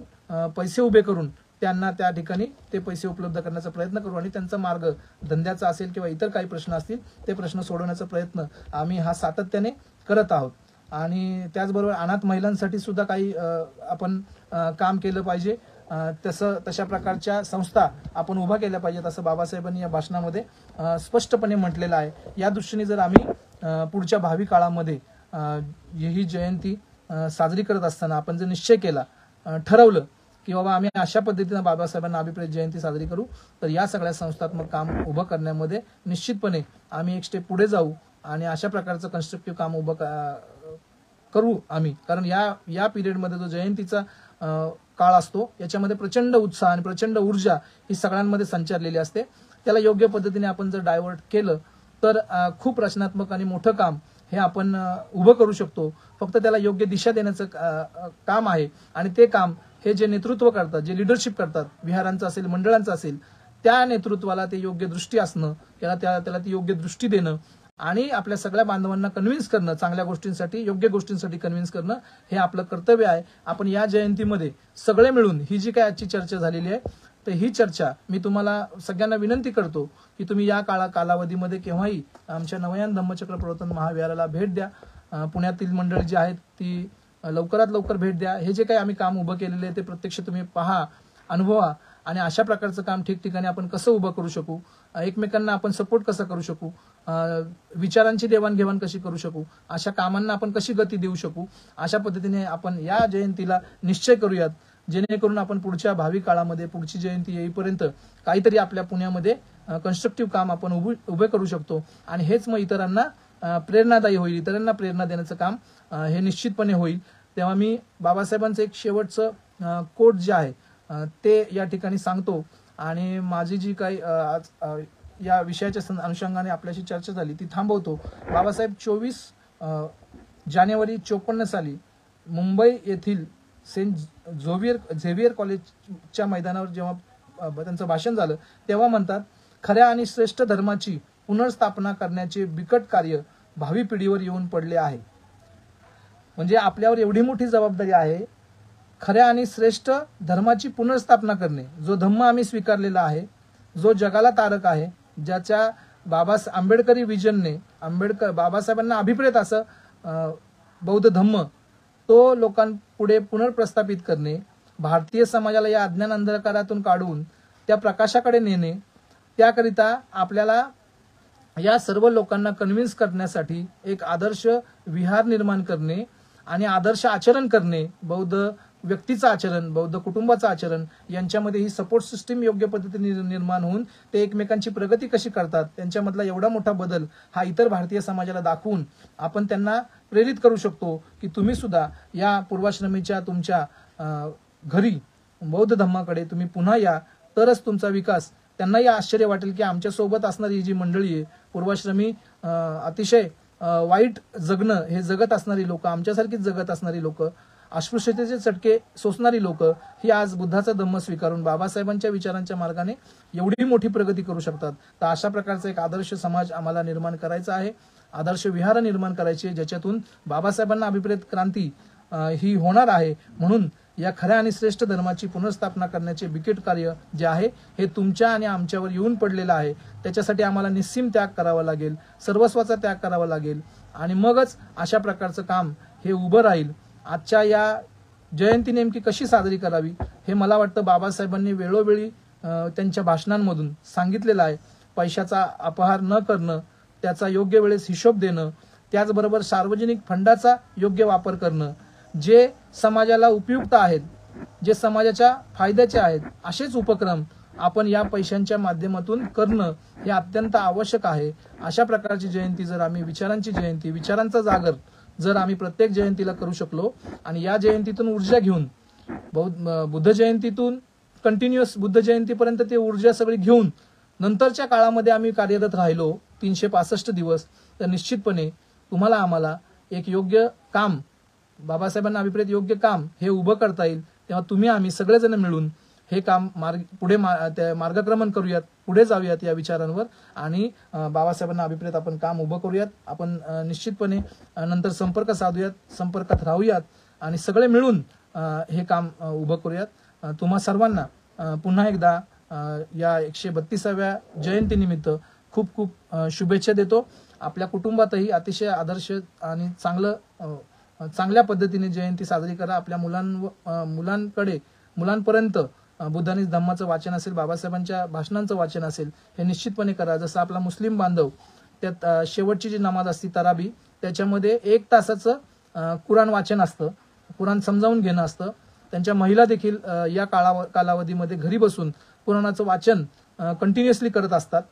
पैसे उभे करून त्यांना त्या ठिकाणी ते पैसे उपलब्ध करण्याचा प्रयत्न करू आणि त्यांचा मार्ग धंद्याचा असेल किंवा इतर काही प्रश्न असतील ते प्रश्न सोडवण्याचा प्रयत्न आम्ही हा सातत्याने करत आहोत। आणि त्याचबरोबर अनाथ महिलांसाठी सुद्धा काही आपण काम केलं पाहिजे। तशा प्रकारच्या संस्था आपण उभा केल्या पाहिजेत असं बाबासाहेबांनी या भाषणामध्ये स्पष्टपणे म्हटलेलं आहे। या दृष्टीने जर आम्ही पुढच्या भावी काळामध्ये ही जयंती साजरी करत असताना आपण जर निश्चय केला, ठरवलं की बाबा आम्ही अशा पद्धतीने बाबासाहेबांना अभिप्रेत जयंती साजरी करू, तर या सगळ्या संस्थात्मक काम उभं करण्यामध्ये निश्चितपणे आम्ही एक स्टेप पुढे जाऊ आणि अशा प्रकारचं कन्स्ट्रक्टिव्ह काम उभं करू आम्ही। कारण या पिरियडमध्ये जो जयंतीचा काळ असतो याच्यामध्ये प्रचंड उत्साह आणि प्रचंड ऊर्जा ही सगळ्यांमध्ये संचारलेली असते। त्याला योग्य पद्धतीने आपण जर डायव्हर्ट केलं तर खूप रचनात्मक आणि मोठं काम हे आपण उभं करू शकतो। फक्त त्याला योग्य दिशा देण्याचं काम आहे आणि ते काम हे जे नेतृत्व करतात, जे लिडरशिप करतात, विहारांचं असेल, मंडळांचं असेल, त्या नेतृत्वाला ते योग्य दृष्टी असणं, त्याला ती योग्य दृष्टी देणं आणि आपल्या सगळ्या बांधवांना कन्व्हिन्स करणं, चांगल्या गोष्टींसाठी, योग्य गोष्टींसाठी कन्व्हिन्स करणं हे आपलं कर्तव्य आहे। आपण या जयंतीमध्ये सगळे मिळून ही जी काही आजची चर्चा झालेली आहे, तर ही चर्चा मी तुम्हाला सगळ्यांना विनंती करतो की तुम्ही या कालावधीमध्ये केव्हाही आमच्या नवयान धम्मचक्र प्रवर्तन महाविहाराला भेट द्या। पुण्यातील मंडळी जी आहेत ती लवकरात लवकर भेट द्या। हे जे काही आम्ही काम उभं केलेलं आहे ते प्रत्यक्ष तुम्ही पहा, अनुभवा आणि अशा प्रकारचं काम ठिकठिकाणी आपण कसं उभं करू शकू, एकमेकांना आपण सपोर्ट कसा करू शकू, विचारांची देवाणघेवाण कशी करू शकू, अशा कामांना आपण कशी गती देऊ शकू, अशा पद्धतीने आपण या जयंतीला निश्चय करूयात, जेणेकरून आपण पुढच्या भावी काळामध्ये पुढची जयंती येईपर्यंत काहीतरी आपल्या पुण्यामध्ये कन्स्ट्रक्टिव्ह काम आपण उभे करू शकतो आणि हेच मग इतरांना प्रेरणादायी होईल, इतरांना प्रेरणा देण्याचं काम हे निश्चितपणे होईल। तेव्हा मी बाबासाहेबांचं एक शेवटचं कोट जे आहे ते या ठिकाणी सांगतो आणि माझी जी काही आज या विषयाच्या अनुषंगाने आपल्याशी चर्चा झाली ती थांबवतो। बाबासाहेब 24 जानेवारी 54 साली मुंबई येथील सेंट झेवियर कॉलेजच्या मैदानावर जेव्हा त्यांचं भाषण झालं तेव्हा म्हणतात, खऱ्या आणि श्रेष्ठ धर्माची पुनर्स्थापना करण्याचे बिकट कार्य भावी पिढीवर येऊन पडले आहे। म्हणजे आपल्यावर एवढी मोठी जबाबदारी आहे, खऱ्या आणि श्रेष्ठ धर्माची पुनर्स्थापना करणे। जो धम्म आम्ही स्वीकारलेला आहे, जो जगाला तारक आहे, ज्याच्या आंबेडकरी विजनने बाबासाहेबांना अभिप्रेत असं बौद्ध धम्म तो लोकांपुढे पुनर्प्रस्थापित करणे, भारतीय समाजाला या अज्ञान अंधकारातून काढून त्या प्रकाशाकडे नेणे, त्याकरिता आपल्याला या सर्व लोकांना कन्व्हिन्स करण्यासाठी एक आदर्श विहार निर्माण करणे आणि आदर्श आचरण करणे, बौद्ध व्यक्तीचं आचरण, बौद्ध कुटुंबाचं आचरण यांच्यामध्ये ही सपोर्ट सिस्टीम योग्य पद्धतीने निर्माण होऊन ते एकमेकांची प्रगती कशी करतात, त्यांच्यामधला एवढा मोठा बदल हा इतर भारतीय समाजाला दाखवून आपण त्यांना प्रेरित करू शकतो की तुम्ही सुद्धा या पूर्वाश्रमीच्या तुमच्या घरी बौद्ध धम्माकडे तुम्ही पुन्हा या, तरच तुमचा विकास। त्यांनाही आश्चर्य वाटेल की आमच्या सोबत असणारी जी मंडळी आहे, पूर्वाश्रमी अतिशय वाईट जगणं हे जगत असणारी लोक, आमच्यासारखीच जगत असणारी लोक, अस्पृश्यतेचे चटके सोसणारी लोक ही आज बुद्धाचा धम्म स्वीकारून बाबासाहेबांच्या विचारांच्या मार्गाने एवढी मोठी प्रगती करू शकतात। तर अशा प्रकारचा एक आदर्श समाज आम्हाला निर्माण करायचा आहे, आदर्श विहार निर्माण करायचे, ज्याच्यातून बाबासाहेबांना अभिप्रेत क्रांती ही होणार आहे। म्हणून या खऱ्या आणि श्रेष्ठ धर्माची पुनर्स्थापना करण्याचे बिकट कार्य जे आहे हे तुमच्या आणि आमच्यावर येऊन पडलेलं आहे। त्याच्यासाठी आम्हाला निस्सीम त्याग करावा लागेल, सर्वस्वाचा त्याग करावा लागेल आणि मगच अशा प्रकारचं काम हे उभं राहील। आजच्या या जयंती नेमकी कशी साजरी करावी हे मला वाटतं बाबासाहेबांनी वेळोवेळी त्यांच्या भाषणांमधून सांगितलेलं आहे। पैशाचा अपहार न करणं, त्याचा योग्य वेळेस हिशोब देणं, त्याचबरोबर सार्वजनिक फंडाचा योग्य वापर करणं, जे समाजाला उपयुक्त आहेत, जे समाजाच्या फायद्याचे आहेत असेच उपक्रम आपण या पैशांच्या माध्यमातून करणं हे अत्यंत आवश्यक आहे। अशा प्रकारची जयंती जर आम्ही विचारांची जयंती, विचारांचा जागर जर आम्ही प्रत्येक जयंतीला करू शकलो आणि या जयंतीतून ऊर्जा घेऊन बुद्ध जयंतीतून कंटिन्युअस बुद्ध जयंतीपर्यंत ते ऊर्जा सगळी घेऊन नंतरच्या काळामध्ये आम्ही कार्यरत राहिलो 365 दिवस, तर निश्चितपणे तुम्हाला आम्हाला एक योग्य काम, बाबासाहेबांना अभिप्रेत योग्य काम हे उभं करता येईल। तेव्हा तुम्ही आम्ही सगळेजण मिळून हे काम पुढे मार्गक्रमण करूयात, पुढे जाऊयात या विचारांवर आणि बाबासाहेबांना अभिप्रेत आपण काम उभं करूयात। आपण निश्चितपणे नंतर संपर्क साधूयात, संपर्कात राहूयात आणि सगळे मिळून हे काम उभं करूयात। तुम्हा सर्वांना पुन्हा एकदा या 132व्या जयंतीनिमित्त खूप खूप शुभेच्छा देतो। आपल्या कुटुंबातही अतिशय आदर्श आणि चांगल्या पद्धतीने जयंती साजरी करा। आपल्या मुलांकडे मुलांपर्यंत बुद्धानी धम्माचं वाचन असेल, बाबासाहेबांच्या भाषणांचं वाचन असेल, हे निश्चितपणे करा. जसं आपला मुस्लिम बांधव त्यात शेवटची जी नमाज असते तराबी, त्याच्यामध्ये 1 तासाचं कुराण वाचन असतं, कुराण समजावून घेणं असतं. त्यांच्या महिला देखील या कालावधीमध्ये घरी बसून कुराणाचं वाचन कंटिन्युअसली करत असतात.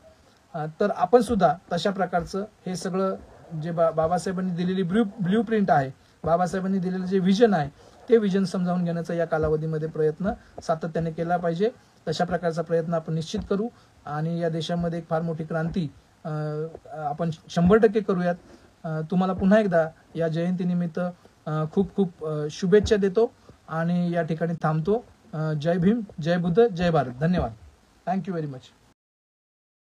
तर आपण सुद्धा तशा प्रकारचं हे सगळं जे बाबासाहेबांनी दिलेली ब्ल्यू प्रिंट आहे, बाबासाहेबांनी दिलेलं जे विजन आहे, ते विजन समजावून घेण्याचा या कालावधीमध्ये प्रयत्न सातत्याने केला पाहिजे. तशा प्रकारचा प्रयत्न आपण निश्चित करू आणि या देशामध्ये एक फार मोठी क्रांती आपण 100% करूयात. तुम्हाला पुन्हा एकदा या जयंतीनिमित्त खूप खूप शुभेच्छा देतो आणि या ठिकाणी थांबतो. जय भीम, जय बुद्ध, जय भारत. धन्यवाद. Thank you very much.